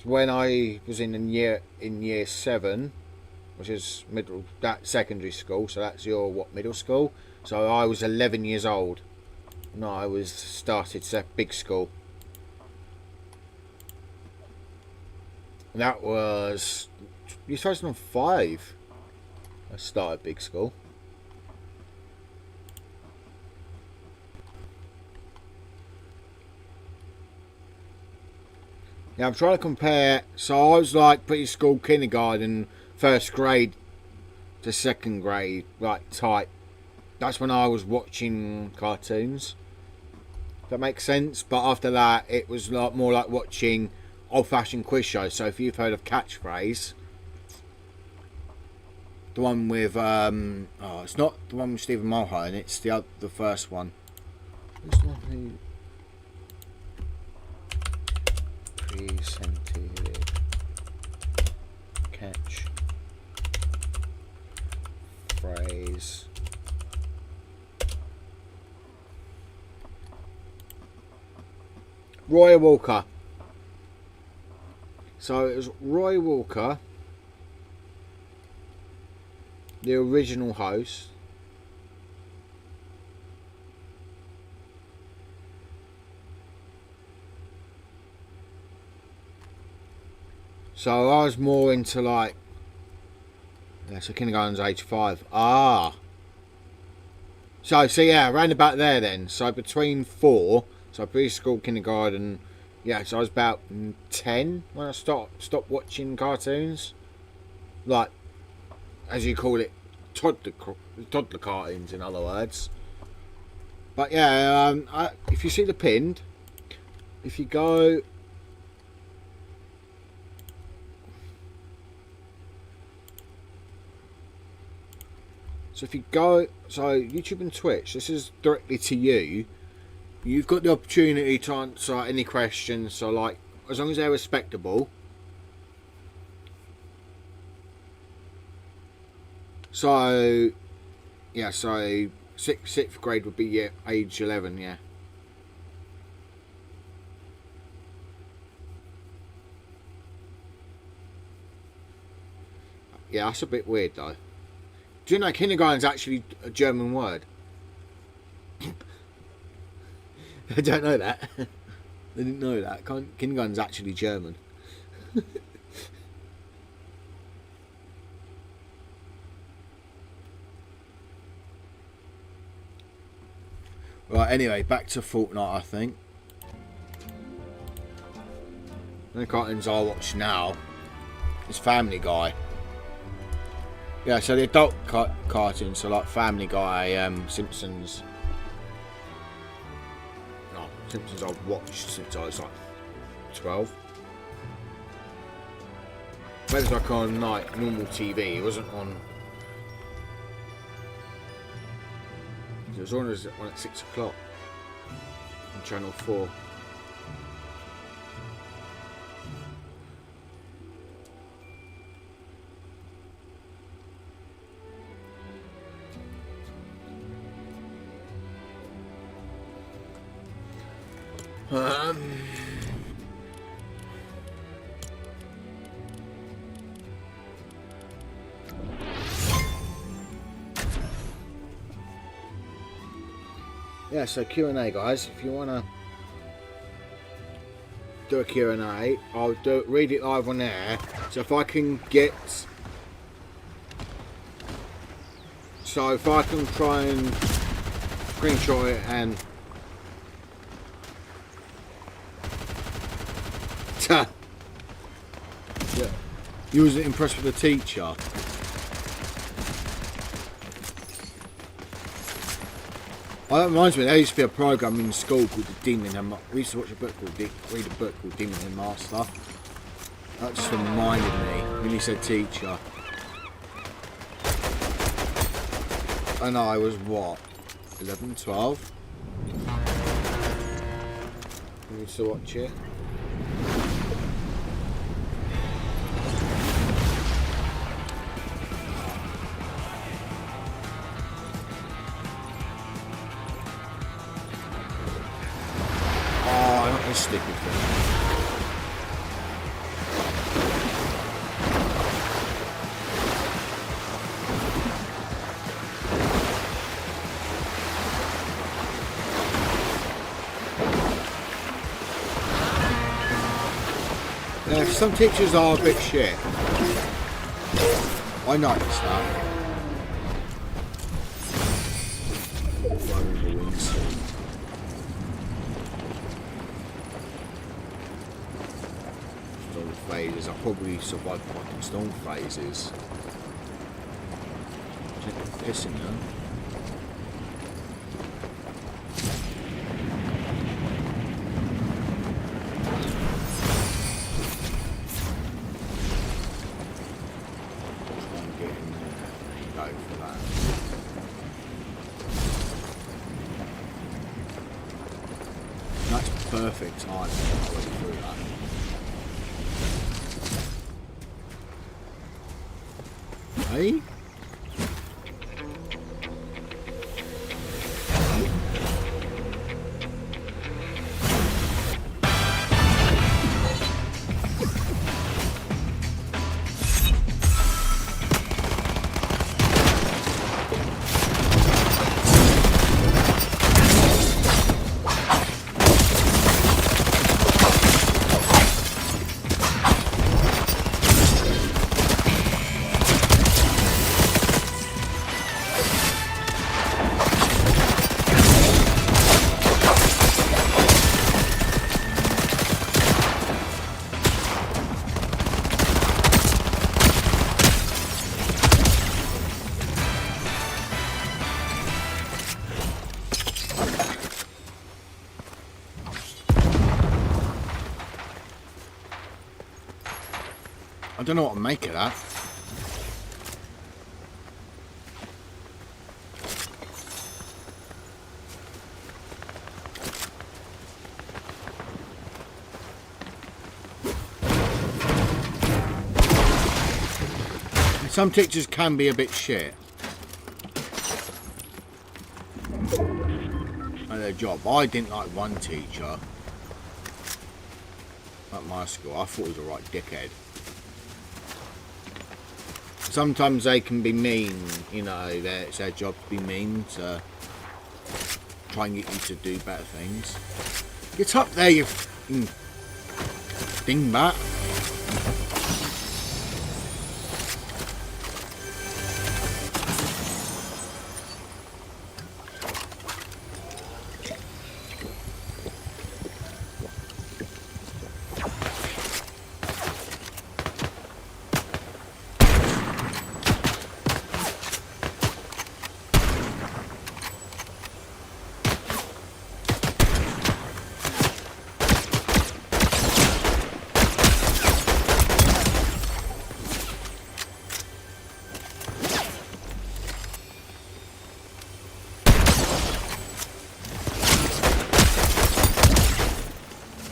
So when I was in year 7, which is that secondary school, so that's your what, middle school. So I was 11 years old. No, I was started big school. And that was 2005. I started big school. Now I'm trying to compare. So I was like preschool, kindergarten, first grade to second grade, like type. That's when I was watching cartoons. If that makes sense. But after that, it was like more like watching old-fashioned quiz shows. So if you've heard of Catchphrase, the one with oh, it's not the one with Stephen Mulhern, it's the first one. Who's the one who presented Catchphrase? Roy Walker. So it was Roy Walker, the original host. So I was more into like, yeah, so kindergarten's age 5. Ah. So yeah, around about there then. So between 4, so preschool, kindergarten, yeah, so I was about 10 when I stopped watching cartoons. Like, as you call it, toddler cartoons, in other words. But yeah, if you see the pinned, if you go, so if you go, so YouTube and Twitch, this is directly to you. You've got the opportunity to answer any questions, so like, as long as they're respectable. So, yeah, so sixth grade would be, yeah, age 11, yeah. Yeah, that's a bit weird though. Do you know kindergarten's actually a German word? I don't know that. I didn't know that. Kindergarten's actually German. Right, anyway, back to Fortnite, I think. The cartoons I watch now is Family Guy. Yeah, so the adult cartoons, so like Family Guy, Simpsons. No, Simpsons I've watched since I was like 12. But it was like on like normal TV. It wasn't on. It was on at 6 o'clock on Channel 4. Yeah, so Q&A, guys. If you want to do a Q&A, I'll read it live on air. So if I can get... So if I can try and screenshot it and... Yeah. You was impressed with the teacher. Oh, that reminds me, there used to be a program in school called The Demon and we used to watch a book called read a book called Demon and Master. That just reminded me when you said teacher. And I was what? 11, 12? We used to watch it. Stupid thing. Yeah, some teachers are a bit shit. I noticed that. Phases. I probably survived fucking storm phases. Pissing them. Get in there and go for that. That's perfect time to go through that. Hey? I don't know what to make of that. Some teachers can be a bit shit at their job. I didn't like one teacher at my school. I thought he was a right dickhead. Sometimes they can be mean, you know, it's their job to be mean, to try and get you to do better things. Get up there, you dingbat.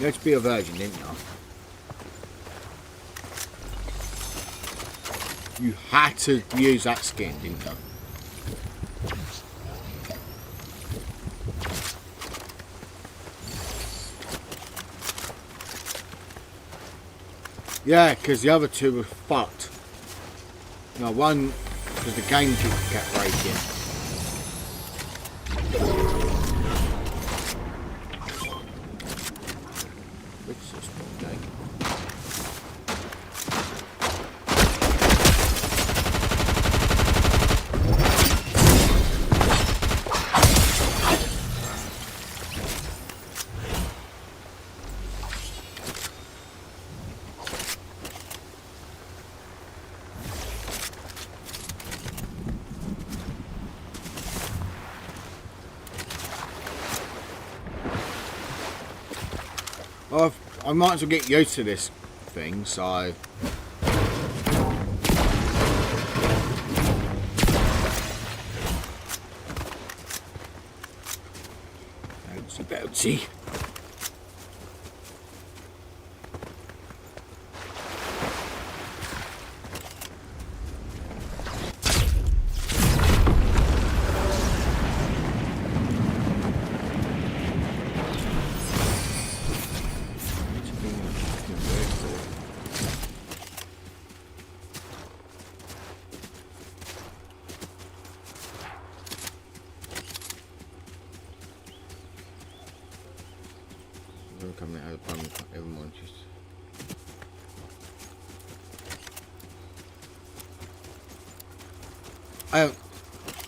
You had to be a virgin, didn't you? You had to use that skin, didn't you? Yeah, because the other two were fucked. No, one, because the game kept breaking. Well, I might as well get used to this thing, so... Bouncy, bouncy.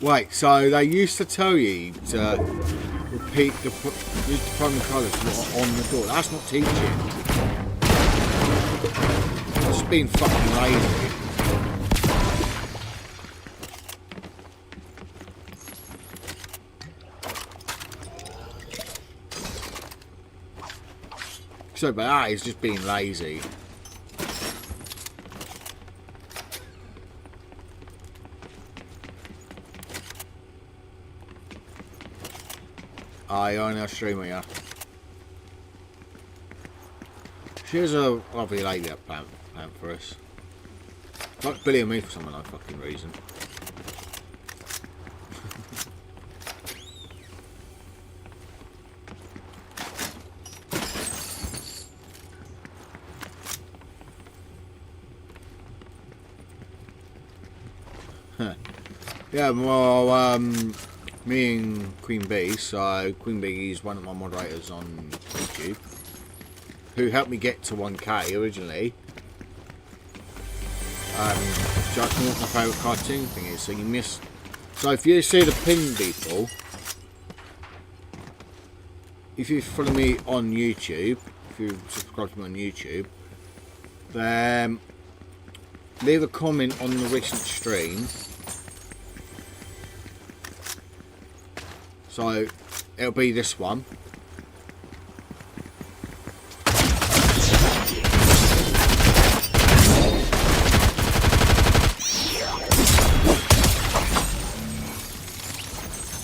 Wait, so they used to tell you to repeat use the primary colours on the door. That's not teaching. It's just being fucking lazy. So, but that is just being lazy. You're on our stream, are you? She was a lovely lady that plant for us. Like Billy and me for some fucking reason. Yeah, well, me and Queen Bee, so Queen Bee is one of my moderators on YouTube, who helped me get to 1k originally. Do you ask me what my favourite cartoon thing is? So you missed. So if you see the pin people, if you follow me on YouTube, if you subscribe to me on YouTube, then leave a comment on the recent stream. So it'll be this one.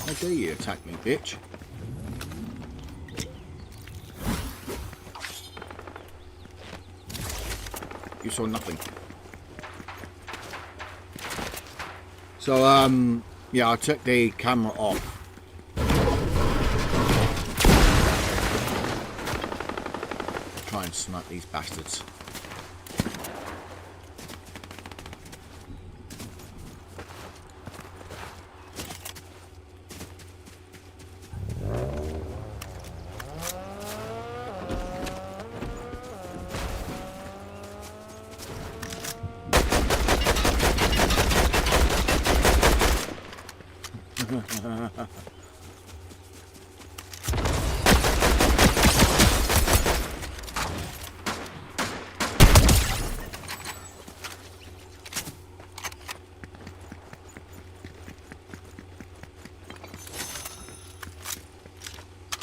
How dare you attack me, bitch? You saw nothing. So yeah, I took the camera off. Try and snipe these bastards.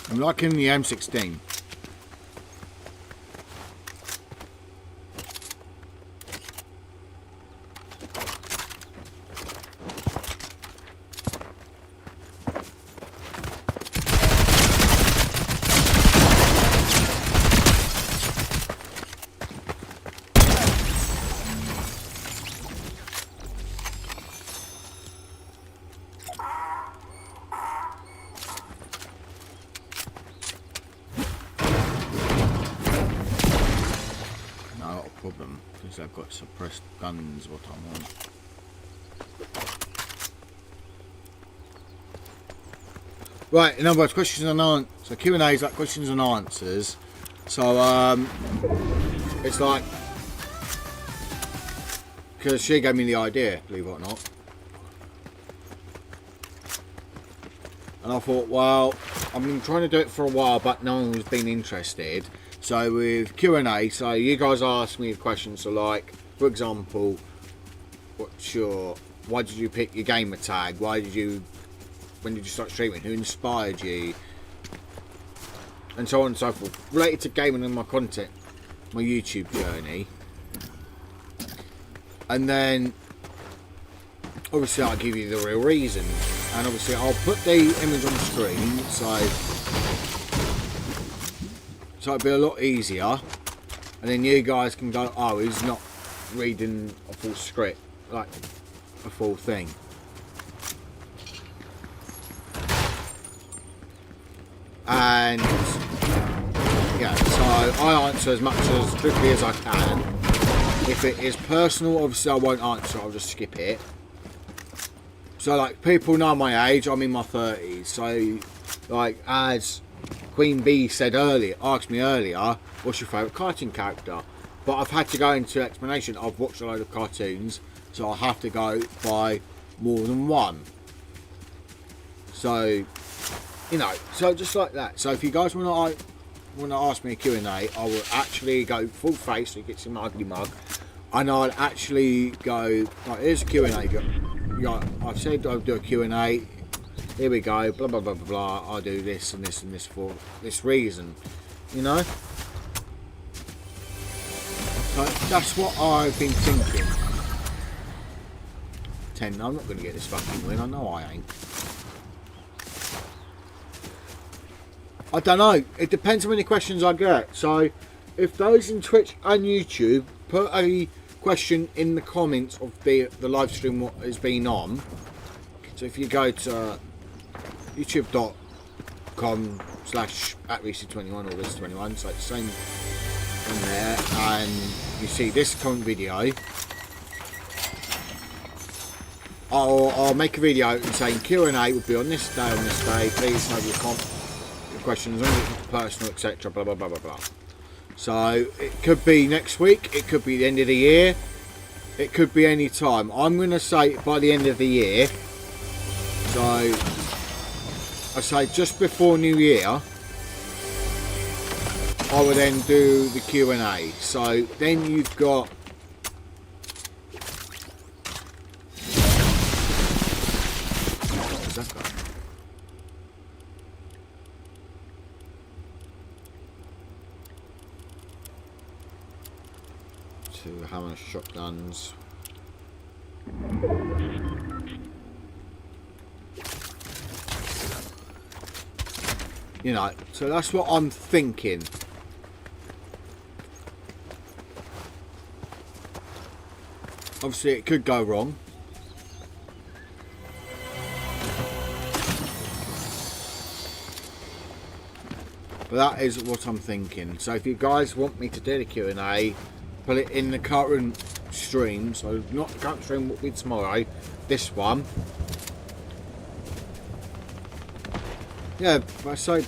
I'm liking the M16. Problem because I've got suppressed guns. What I want. Right, in other words, questions and answers. So Q&A is like questions and answers. So it's like because she gave me the idea, believe it or not, and I thought, well, I've been trying to do it for a while, but no one has been interested. So with Q&A, so you guys ask me questions, so like, for example, why did you pick your gamer tag? When did you start streaming? Who inspired you? And so on and so forth. Related to gaming and my content, my YouTube journey. And then, obviously I'll give you the real reason. And obviously I'll put the image on the screen, so it'll be a lot easier, and then you guys can go, oh, he's not reading a full script, like a full thing. And yeah, so I answer as much as quickly as I can. If it is personal, obviously I won't answer, I'll just skip it. So like, people know my age, I'm in my 30s, so like, as Queen Bee asked me earlier, what's your favourite cartoon character? But I've had to go into explanation. I've watched a load of cartoons, so I have to go by more than one. So, you know, so just like that. So if you guys want to ask me a Q&A, I will actually go full face, so you get some ugly mug, and I'll actually go, like, here's a Q&A. I've said I'll do a Q&A. Here we go, blah blah blah blah blah. I do this and this and this for this reason, you know. So that's what I've been thinking. 10. I'm not going to get this fucking win. I know I ain't. I don't know. It depends how many questions I get. So if those in Twitch and YouTube put a question in the comments of the live stream what has been on. So if you go to youtube.com/@Reese21 or Reese21, so it's the same in there, and you see this current video, I'll make a video saying Q&A will be on this day, please have your questions, personal, etc, blah blah blah blah blah. So it could be next week, it could be the end of the year, it could be any time. I'm going to say by the end of the year, so I say just before New Year, I will then do the Q&A. So then you've got two hammer shotguns. You know, so that's what I'm thinking. Obviously, it could go wrong. But that is what I'm thinking. So if you guys want me to do the Q&A, put it in the current stream. So not the current stream will be tomorrow. This one. Yeah, so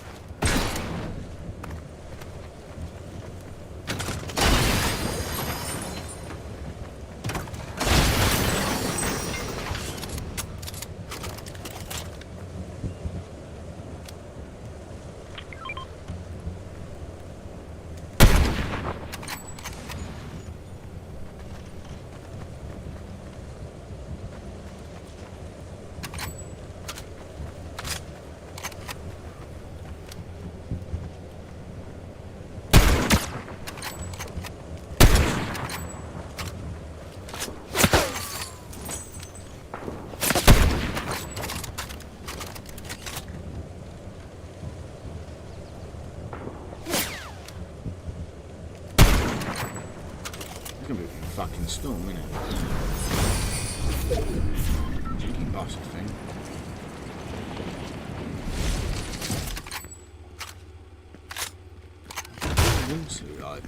fucking storm, isn't it? Cheeky bastard thing. Like.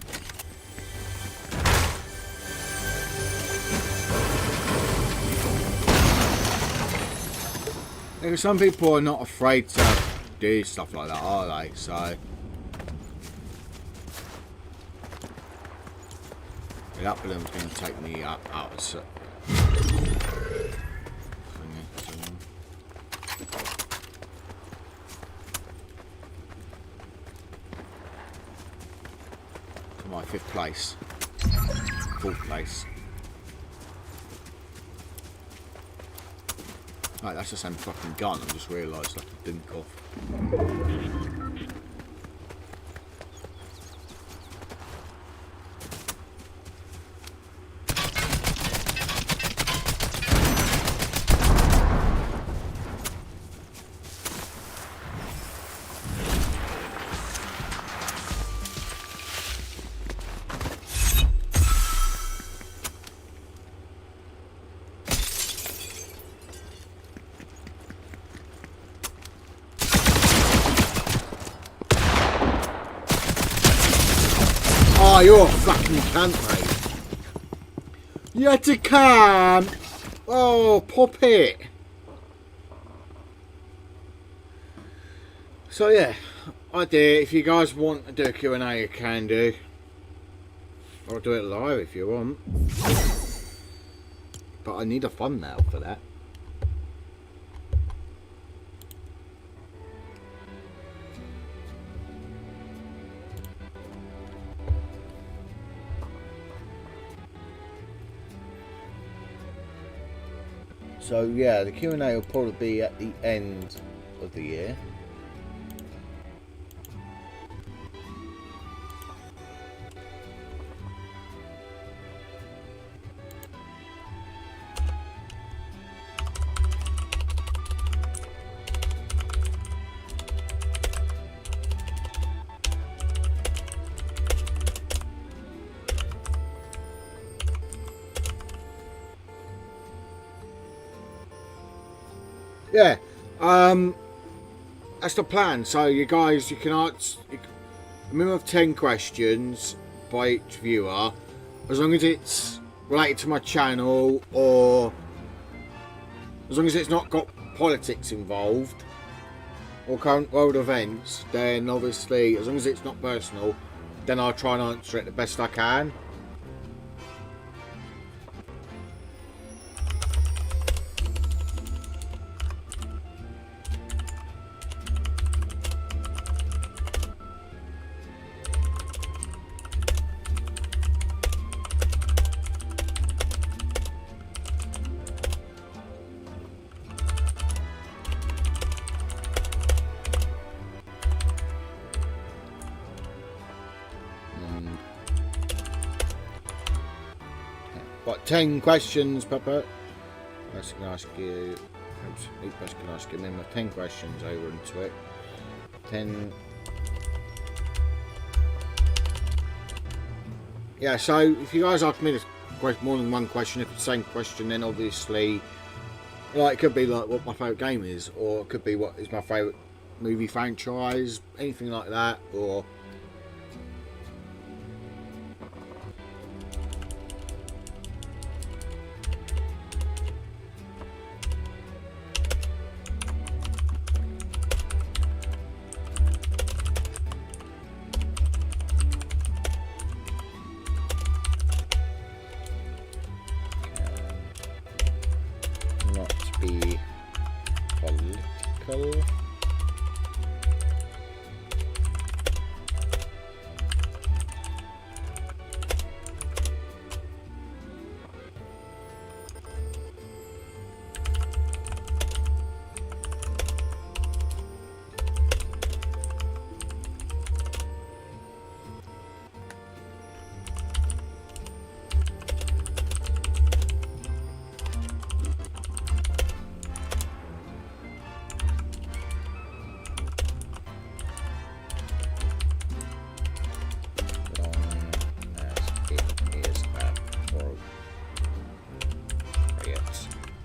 Yeah, some people are not afraid to do stuff like that, are they? So. That balloon's going to take me out of to my 5th place. 4th place. Right, that's the same fucking gun. I just realised I could dink off. Oh, you're a fucking cunt, mate. You had to camp. Oh, pop it. So yeah, I did. If you guys want to do a Q&A, you can do. I'll do it live if you want. But I need a thumbnail for that. So yeah, the Q&A will probably be at the end of the year. Yeah, that's the plan. So you guys, you can answer a minimum of 10 questions by each viewer, as long as it's related to my channel, or as long as it's not got politics involved or current world events. Then obviously, as long as it's not personal, then I'll try and answer it the best I can. What, 10 questions, Papa? Person can ask you. Each person can ask you a minimum of 10 questions over into it. 10. Yeah, so if you guys ask me more than one question, if it's the same question, then obviously, like, it could be like what my favourite game is, or it could be what is my favourite movie franchise, anything like that, or not be political.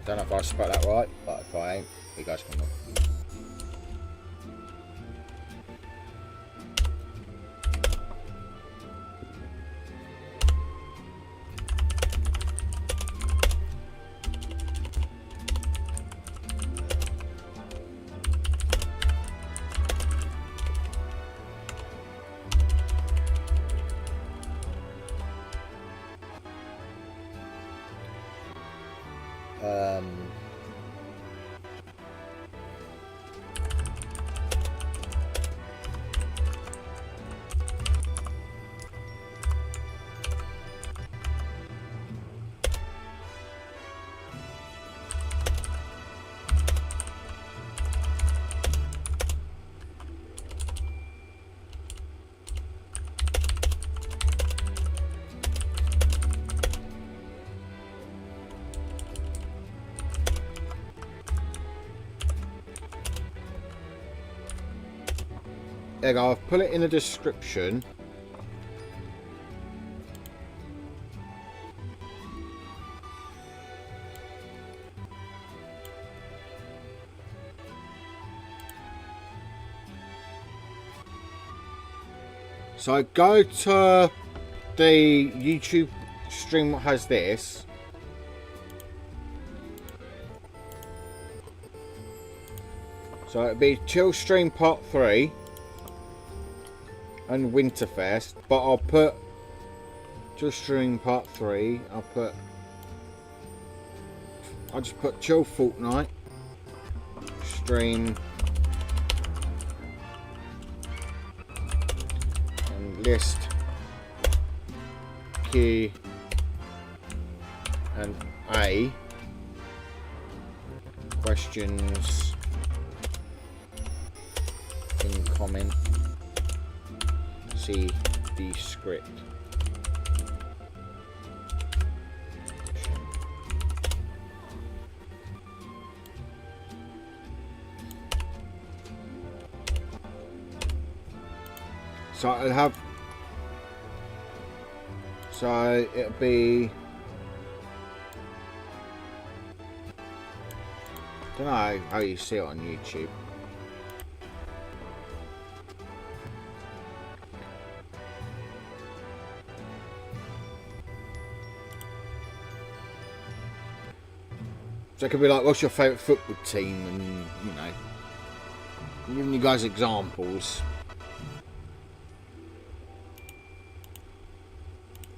Don't know if I spelled that right, but if I ain't, you guys can look. There you go, I've put it in the description. So go to the YouTube stream that has this. So it'd be Chill Stream Part 3 and Winterfest, but I'll put Chill Stream Part 3, I'll just put Chill Fortnite Stream and list Q and A questions in comment. See the script. So I'll have. So it'll be. I don't know how you see it on YouTube. So it could be like, what's your favourite football team? And, you know, I'm giving you guys examples.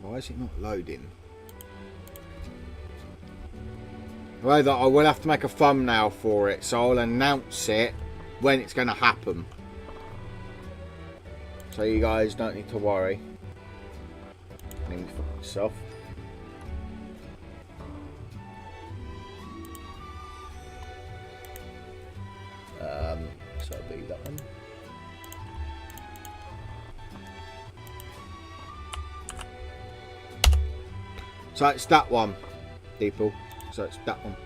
Why is it not loading? Well, I will have to make a thumbnail for it, so I'll announce it when it's going to happen. So you guys don't need to worry. Name for myself. So I'll do that one. So it's that one, people. So it's that one.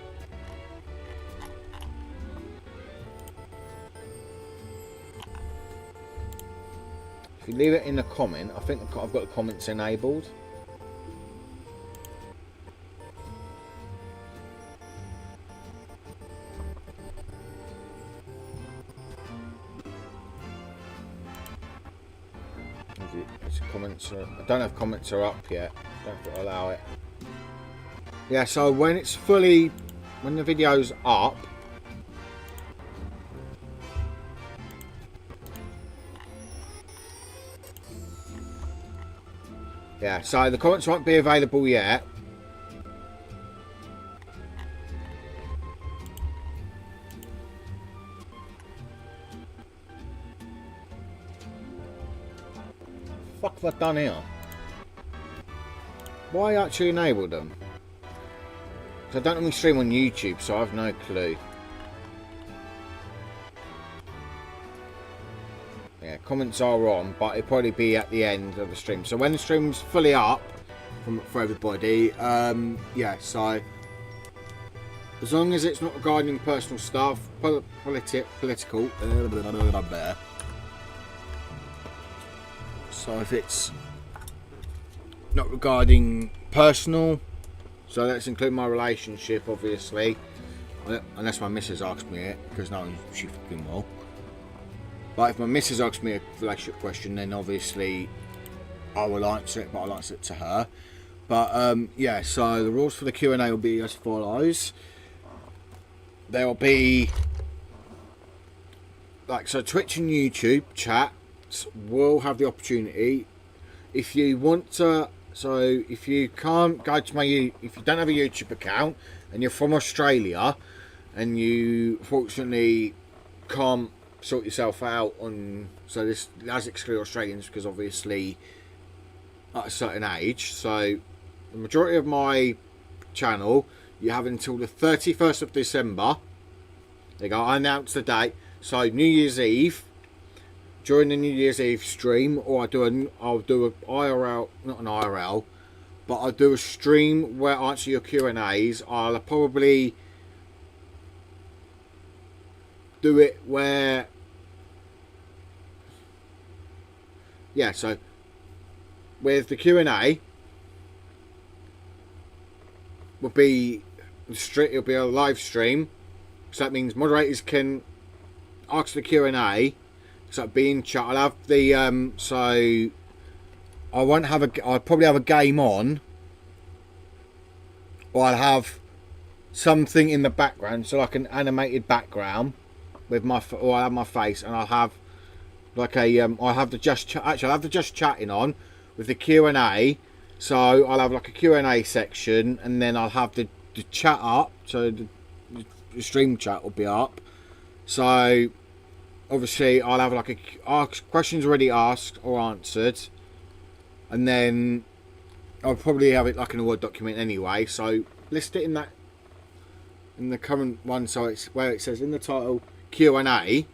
If you leave it in a comment, I think I've got the comments enabled. Comments are, I don't have comments are up yet. Don't think I'll allow it. Yeah, so when it's fully, when the video's up, yeah, so the comments won't be available yet. What the fuck have I done here? Why actually enable them? Because I don't normally stream on YouTube, so I have no clue. Yeah, comments are on, but it'll probably be at the end of the stream. So when the stream's fully up for everybody, yeah, so as long as it's not regarding personal stuff, political, so if it's not regarding personal, so let's include my relationship, obviously, unless my missus asks me it, because no, she fucking will. But if my missus asks me a relationship question, then obviously I will answer it, but I'll answer it to her. But yeah, so the rules for the Q&A will be as follows. There will be, like, so Twitch and YouTube chat will have the opportunity, if you want to, so if you can't go to if you don't have a YouTube account and you're from Australia and you fortunately can't sort yourself out on, so this does exclude Australians because obviously at a certain age, so the majority of my channel you have until the 31st of December. There you go, I announced the date, so New Year's Eve, during the New Year's Eve stream, or I'll do a IRL, not an IRL, but I'll do a stream where I answer your Q&As. I'll probably do it where, yeah, so with the Q&A will be it'll be a live stream, so that means moderators can ask the Q&A. So be in chat. I'll have the so I won't have I'll probably have a game on, or I'll have something in the background, so like an animated background with my, or I'll have my face, and I'll have like a I'll have the actually I'll have the just chatting on with the Q&A. So I'll have like a Q&A section, and then I'll have the chat up, so the stream chat will be up. So obviously I'll have like questions already asked or answered, and then I'll probably have it like in a Word document anyway, so list it in the current one, so it's where it says in the title Q&A,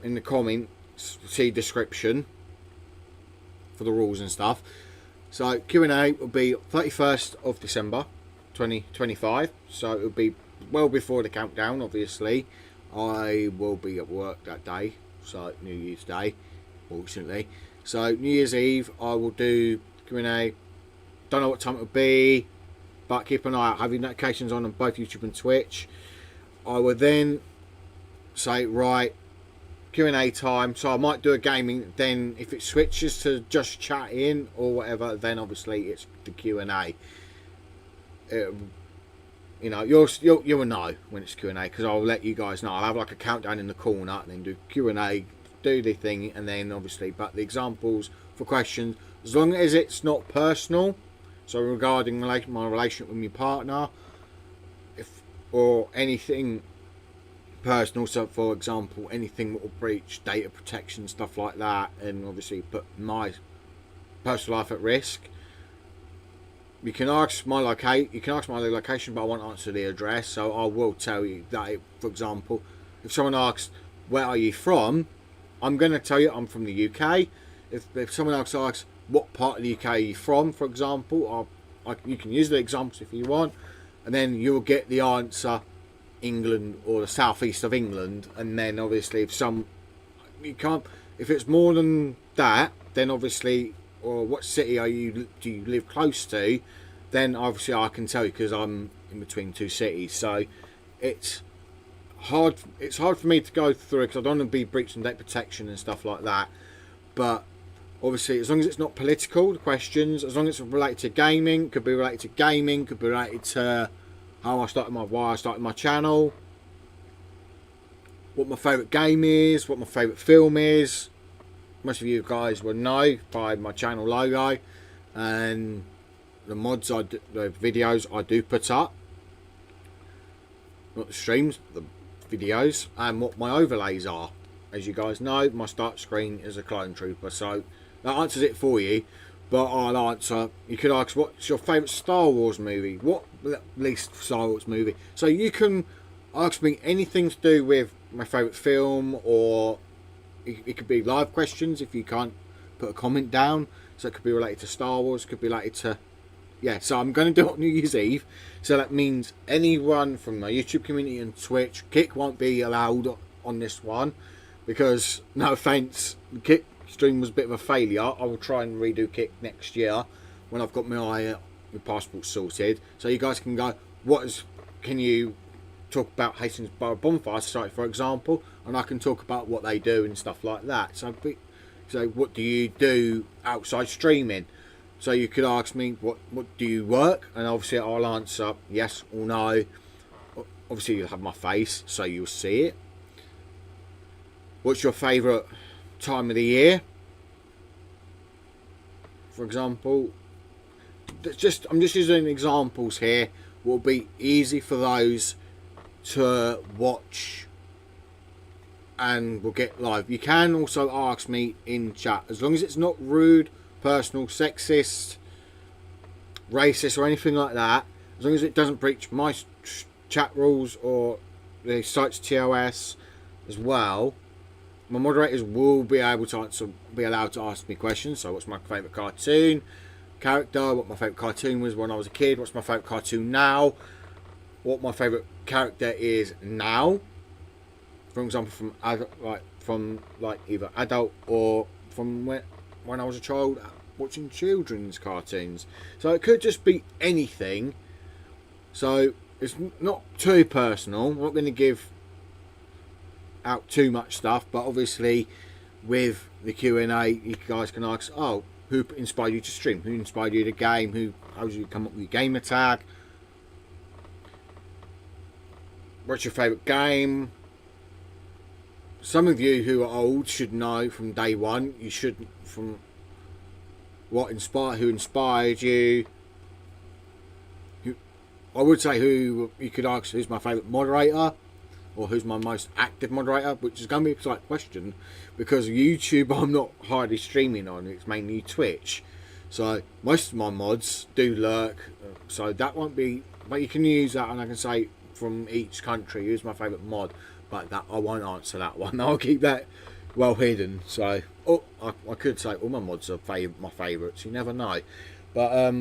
in the comments see description for the rules and stuff. So Q&A will be 31st of December 2025, so it'll be well before the countdown. Obviously I will be at work that day, so New Year's Day, fortunately. So New Year's Eve I will do Q&A. Don't know what time it'll be, but keep an eye out. Have your notifications on both YouTube and Twitch. I will then say, right, Q&A time, so I might do a gaming, then if it switches to just chatting or whatever, then obviously it's the Q&A. You know, you will know when it's Q&A, because I'll let you guys know. I'll have like a countdown in the corner, and then do Q&A, do the thing, and then obviously, but the examples for questions, as long as it's not personal, so regarding my relationship with my partner, or anything personal, so for example anything that will breach data protection, stuff like that, and obviously put my personal life at risk, you can ask my location, but I won't answer the address. So I will tell you that, for example, if someone asks where are you from, I'm going to tell you I'm from the UK. If someone else asks what part of the UK are you from, for example, you can use the examples if you want, and then you'll get the answer England or the southeast of England. And then obviously if it's more than that, then obviously, or what city do you live close to, then obviously I can tell you, because I'm in between two cities. So it's hard for me to go through, because I don't want to be breaching data protection and stuff like that. but obviously as long as it's not political, the questions, as long as it's related to gaming, could be related to gaming, could be related to why I started my channel, what my favourite game is, what my favourite film is. Most of you guys will know by my channel logo and the mods the videos I do put up, not the streams, the videos, and what my overlays are. As you guys know, my start screen is a clone trooper, so that answers it for you. But I'll answer, you could ask, what's your favourite Star Wars movie? What least Star Wars movie? So you can ask me anything to do with my favourite film, or it could be live questions if you can't put a comment down. So it could be related to Star Wars, could be related to... Yeah, so I'm going to do it on New Year's Eve. So that means anyone from my YouTube community and Twitch, Kick won't be allowed on this one. Because, no offence, the Kick stream was a bit of a failure. I will try and redo Kick next year when I've got my passport sorted. So you guys can go, can you talk about Hastings Borough Bonfire Society, for example, and I can talk about what they do and stuff like that. So what do you do outside streaming? So you could ask me, what do you work? And obviously I'll answer yes or no. Obviously you'll have my face, so you'll see it. What's your favourite time of the year? For example, I'm just using examples here. Will be easy for those to watch and will get live. You can also ask me in chat, as long as it's not rude, personal, sexist, racist or anything like that, as long as it doesn't breach my chat rules or the site's TOS as well. My moderators will be allowed to ask me questions. So what's my favourite cartoon character, what my favourite cartoon was when I was a kid, what's my favourite cartoon now, what my favourite character is now, for example, from either adult or from when I was a child watching children's cartoons. So it could just be anything. So it's not too personal. I'm not going to give out too much stuff, but obviously with the Q&A you guys can ask, oh, who inspired you to stream, who inspired you to game, how did you come up with your gamer tag, what's your favourite game. Some of you who are old should know from day one, you should, from who inspired you. I would say who you could ask, who's my favourite moderator, or who's my most active moderator, which is going to be a slight question because YouTube I'm not hardly streaming on, it's mainly Twitch. So most of my mods do lurk, so that won't be, but you can use that, and I can say from each country who's my favourite mod, but that I won't answer that one. I'll keep that well hidden. So I could say all my mods are my favourites, you never know. But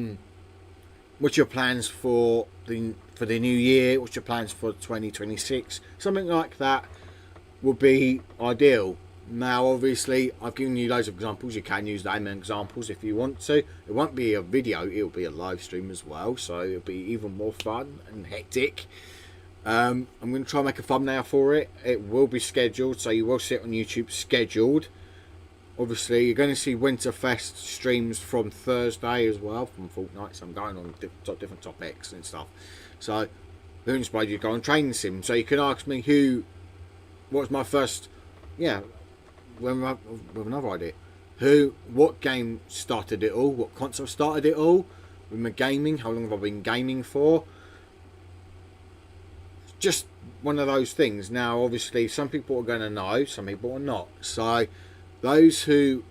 what's your plans for the new year? What's your plans for 2026? Something like that would be ideal. Now obviously I've given you loads of examples. You can use them as examples if you want to. It won't be a video, it'll be a live stream as well, so it'll be even more fun and hectic. I'm going to try and make a thumbnail for it. It will be scheduled, so you will see it on YouTube scheduled. Obviously you're going to see Winterfest streams from Thursday as well, from Fortnite, so I'm going on different topics and stuff. So who inspired you to go on training sim? So you can ask me what was my first, with another idea. What game started it all? What console started it all? With my gaming, how long have I been gaming for? Just one of those things. Now obviously some people are going to know, some people are not. So those who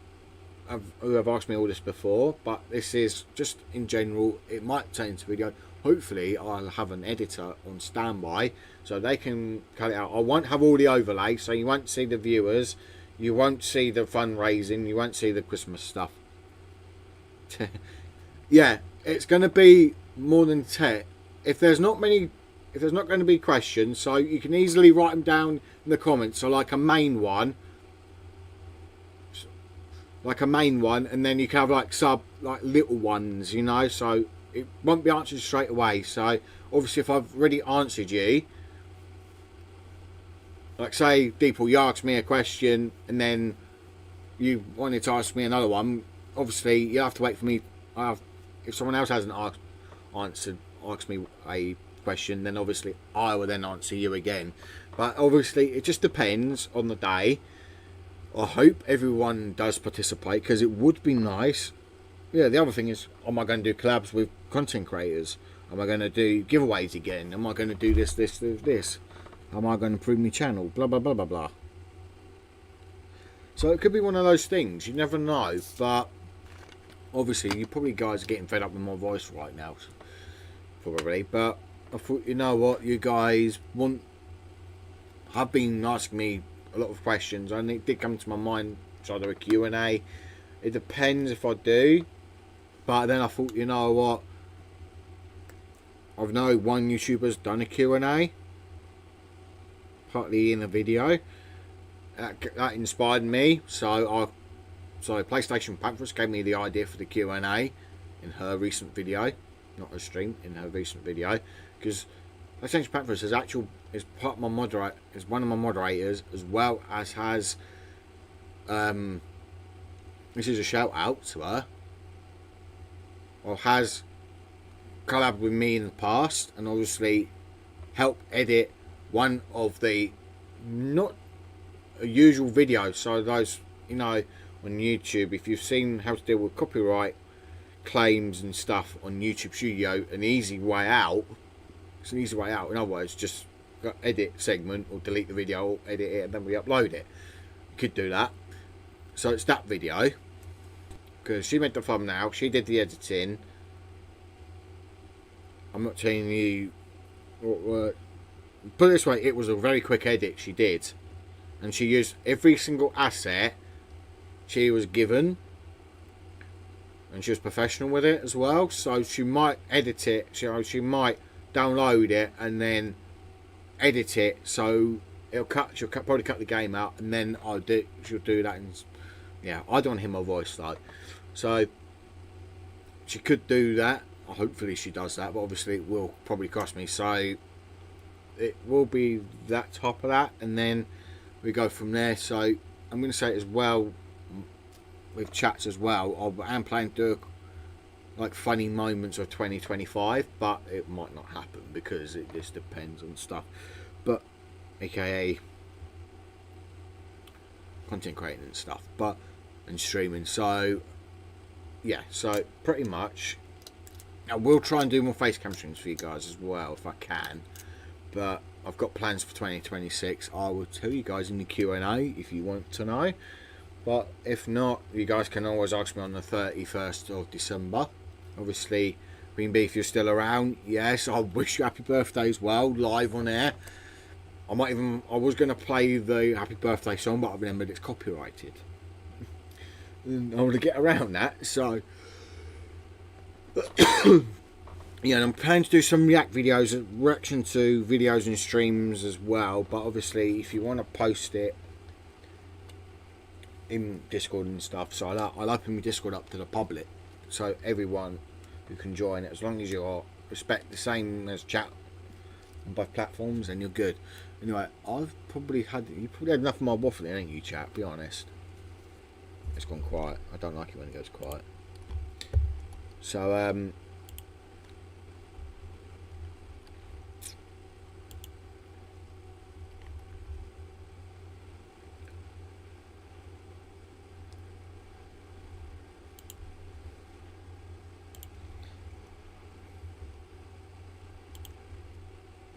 have asked me all this before, but this is just in general, it might turn into video. Hopefully I'll have an editor on standby so they can cut it out. I won't have all the overlay, so you won't see the viewers, you won't see the fundraising, you won't see the Christmas stuff. Yeah, it's going to be more than 10. If there's not going to be questions, so you can easily write them down in the comments. So like a main one, and then you can have like little ones, you know, so it won't be answered straight away. So obviously if I've already answered you, like say Deeple, you asked me a question and then you wanted to ask me another one, obviously you have to wait for me. If someone else hasn't asked me a question, then obviously I will then answer you again. But obviously it just depends on the day. I hope everyone does participate, because it would be nice. Yeah, the other thing is, am I going to do collabs with content creators? Am I going to do giveaways again? Am I going to do this? Am I going to improve my channel? Blah, blah, blah, blah, blah. So it could be one of those things. You never know. But obviously, you probably guys are getting fed up with my voice right now. Probably. But I thought, you know what? You guys have been asking me a lot of questions, and it did come to my mind. So either a Q&A. It depends if I do. But then I thought, you know what? I've known one YouTuber's done a Q&A. Partly in a video. That inspired me. So PlayStation Panthers gave me the idea for the Q&A in her recent video. Not her stream, in her recent video. Because PlayStation Panthers is part of my is one of my moderators, as well as has this is a shout out to her, or has collabed with me in the past, and obviously helped edit one of the not a usual videos. So those, you know, on YouTube, if you've seen how to deal with copyright claims and stuff on YouTube Studio, an easy way out. It's an easy way out. In other words, just edit segment or delete the video, or edit it and then re-upload it. You could do that. So it's that video, because she made the thumbnail, she did the editing. I'm not telling you what, put it this way, it was a very quick edit she did, and she used every single asset she was given, and she was professional with it as well. So she might edit it, she might download it and then edit it, so she'll probably cut the game out, and then she'll do that. And yeah, I don't hear my voice though, so she could do that. Hopefully she does that, but obviously it will probably cost me, so it will be that top of that, and then we go from there. So I'm going to say it as well with chats as well. I am planning to do like funny moments of 2025, but it might not happen because it just depends on stuff. But aka content creating and stuff, and streaming. So yeah, so pretty much I will try and do more face cam streams for you guys as well if I can, but I've got plans for 2026. I will tell you guys in the Q&A if you want to know, but if not, you guys can always ask me on the 31st of December. Obviously, Green Beef, you're still around. Yes, I wish you happy birthday as well, live on air. I was going to play the happy birthday song, but I remembered it's copyrighted. I want to get around that, so yeah, and I'm planning to do some reaction to videos and streams as well. But obviously, if you want to post it in Discord and stuff, so I'll open my Discord up to the public, so everyone who can join it, as long as you respect the same as chat on both platforms, then you're good. Anyway, you probably had enough of my waffling, ain't you, chat? Be honest. It's gone quiet. I don't like it when it goes quiet. So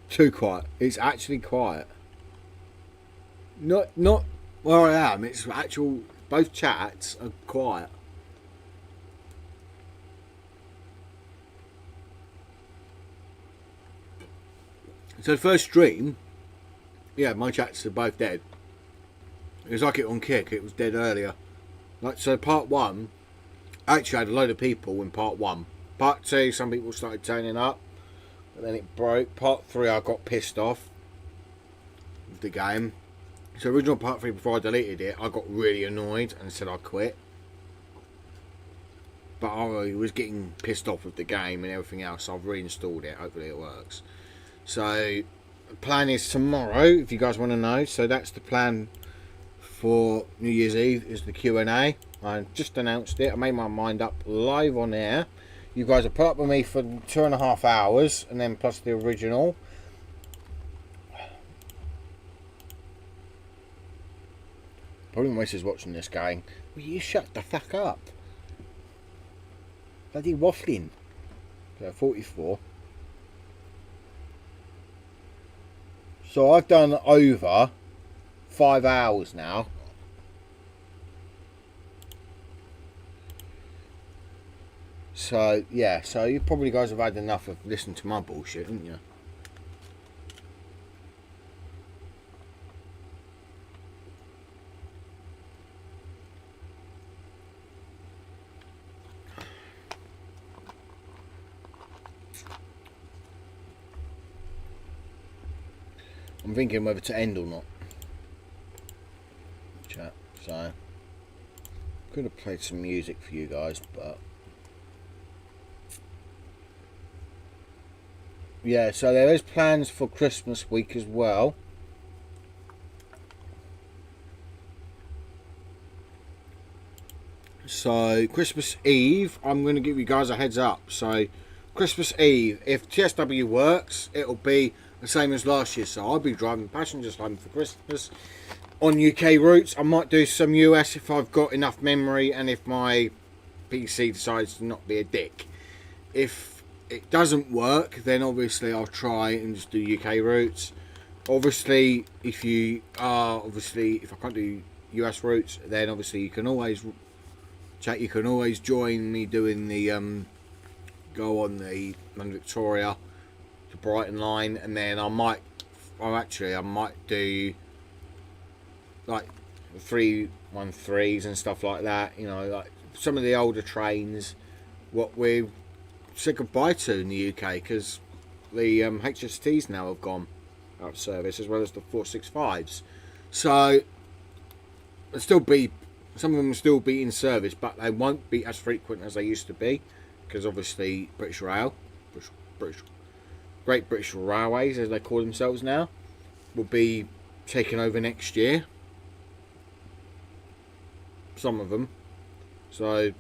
too quiet. It's actually quiet. Not where I am. It's actual. Both chats are quiet. So the first stream, yeah, my chats are both dead. It was like it on Kick. It was dead earlier. Like, so part one, I actually had a load of people in part one. Part two, some people started turning up, but then it broke. Part three, I got pissed off with the game. So original part 3, before I deleted it, I got really annoyed and said I'd quit. But I was getting pissed off with the game and everything else, so I've reinstalled it. Hopefully it works. So the plan is tomorrow, if you guys want to know. So that's the plan for New Year's Eve is the Q&A. I just announced it. I made my mind up live on air. You guys have put up with me for 2.5 hours, and then plus the original. Probably my missus watching this going, will you shut the fuck up? Bloody waffling. So 44. So I've done over 5 hours now. So yeah, so you probably guys have had enough of listening to my bullshit, haven't you? I'm thinking whether to end or not. Chat. So could have played some music for you guys, but yeah, so there is plans for Christmas week as well. So Christmas Eve, I'm going to give you guys a heads up. So Christmas Eve, if TSW works, it'll be the same as last year. So I'll be driving passengers home for Christmas on UK routes. I might do some US if I've got enough memory and if my PC decides to not be a dick. If it doesn't work, then obviously I'll try and just do UK routes. Obviously, if I can't do US routes, then obviously you can always chat. You can always join me doing the go on the London Victoria to Brighton line, and then I might do like 313s and stuff like that. You know, like some of the older trains, what we said goodbye to in the UK, because the HSTs now have gone out of service, as well as the 465s. So there'll still be some of them will still be in service, but they won't be as frequent as they used to be, because obviously Great British Railways, as they call themselves now, will be taken over next year. Some of them. So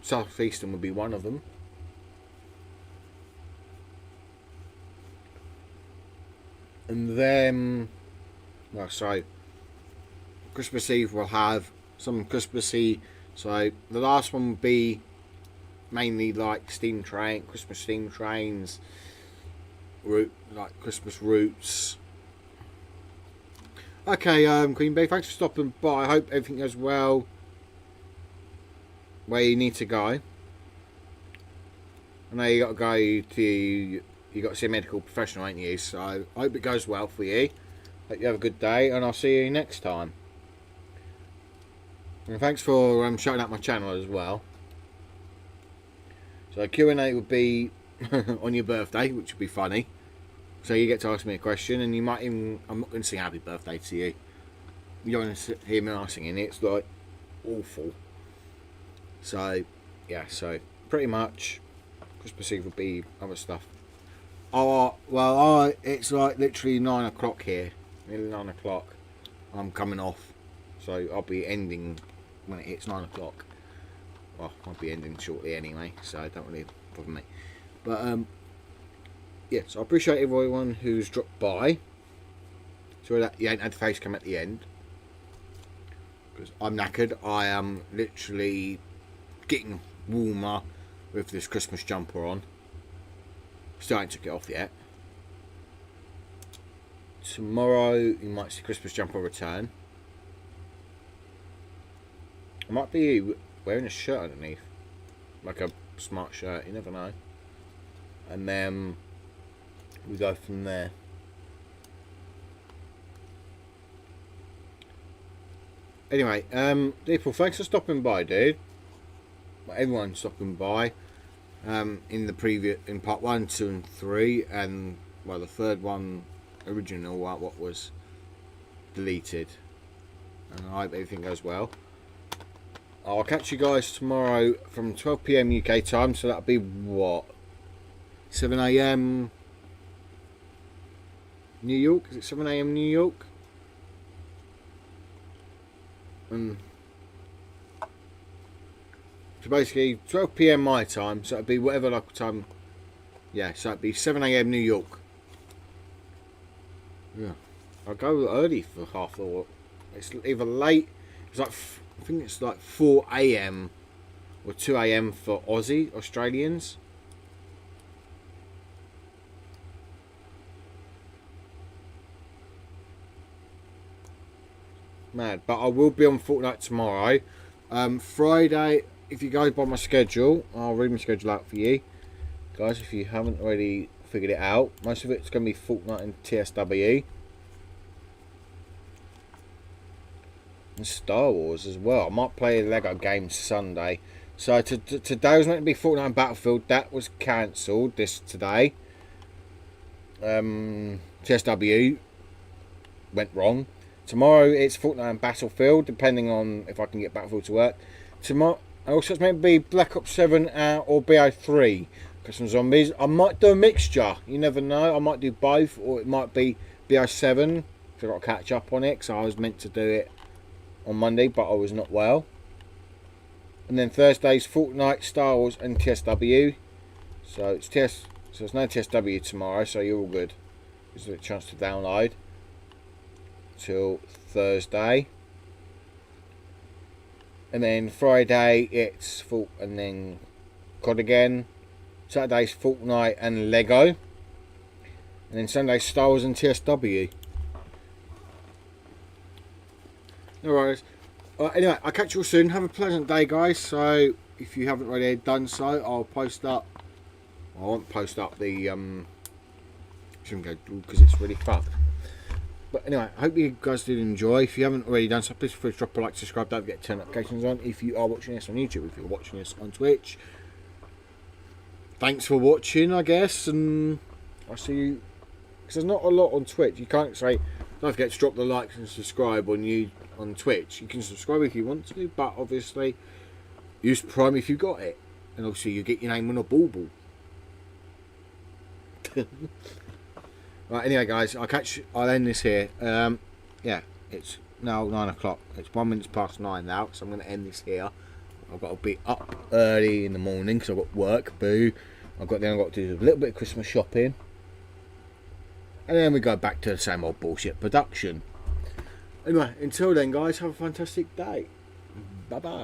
South Eastern will be one of them. And then, well, so Christmas Eve we'll have some Christmassy. So the last one will be mainly like Christmas steam trains, like Christmas routes. Okay, Queen Bee, thanks for stopping by. I hope everything goes well where you need to go. I know you got to go to, you got to see a medical professional, ain't you? So I hope it goes well for you. Hope you have a good day, and I'll see you next time. And thanks for shouting out my channel as well. So Q&A would be on your birthday, which would be funny. So you get to ask me a question, and you might even, I'm not going to sing happy birthday to you. You're going to hear me singing it. It's like awful. So yeah, so pretty much Christmas Eve would be other stuff. Oh well, it's like literally 9 o'clock here. Nearly 9 o'clock. I'm coming off, so I'll be ending when it hits 9 o'clock. Well, I'll be ending shortly anyway, so it don't really bother me. But yeah, so I appreciate everyone who's dropped by. Sorry that you ain't had the face cam at the end, because I'm knackered. I am literally getting warmer with this Christmas jumper on. Still ain't took it off yet. Tomorrow you might see Christmas jumper return. I might be wearing a shirt underneath, like a smart shirt, you never know. And then we go from there. Anyway, people, thanks for stopping by, dude. Everyone's stopping by. In part 1, 2 and 3, and well, the third one original what was deleted. And I hope everything goes well. I'll catch you guys tomorrow from 12 PM UK time, so that'll be what, 7 AM New York? Is it 7 AM New York? And so basically 12 PM my time, so it'd be whatever local time. Yeah, so it'd be 7 AM New York. Yeah, I'll go early for half the walk. It's either late. It's like I think it's like 4 AM or 2 AM for Australians. Mad, but I will be on Fortnite tomorrow. Friday, if you go by my schedule, I'll read my schedule out for you guys. If you haven't already figured it out, most of it's going to be Fortnite and TSW and Star Wars as well. I might play a Lego game Sunday. So today was meant to be Fortnite and Battlefield. That was cancelled today. TSW went wrong. Tomorrow it's Fortnite and Battlefield, depending on if I can get Battlefield to work. Tomorrow also it's meant to be Black Ops 7 or BO3. Got some zombies. I might do a mixture. You never know. I might do both, or it might be BO7. So I've got to catch up on it. So I was meant to do it on Monday, but I was not well. And then Thursday's Fortnite, Star Wars, and TSW. So it's so there's no TSW tomorrow. So you're all good. There's a chance to download till Thursday, and then Friday it's and then COD again. Saturday's Fortnite and Lego, and then Sunday Star Wars and TSW. No worries. Anyway, I'll catch you all soon. Have a pleasant day, guys. So if you haven't already done so, I'll post up. I won't post up the shouldn't go because it's really fucked. But anyway, I hope you guys did enjoy. If you haven't already done so, please feel free to drop a like, subscribe, don't forget to turn notifications on if you are watching this on YouTube, if you're watching this on Twitch. Thanks for watching, I guess, and I'll see you, because there's not a lot on Twitch. You can't say, don't forget to drop the likes and subscribe on Twitch. You can subscribe if you want to, but obviously use Prime if you got it. And obviously you get your name on a bauble. Right, anyway guys, I'll end this here. Yeah, it's now 9 o'clock. It's 1 minute past 9 now, so I'm going to end this here. I've got to be up early in the morning because I've got work, boo. I've got to do a little bit of Christmas shopping. And then we go back to the same old bullshit production. Anyway, until then guys, have a fantastic day. Bye bye.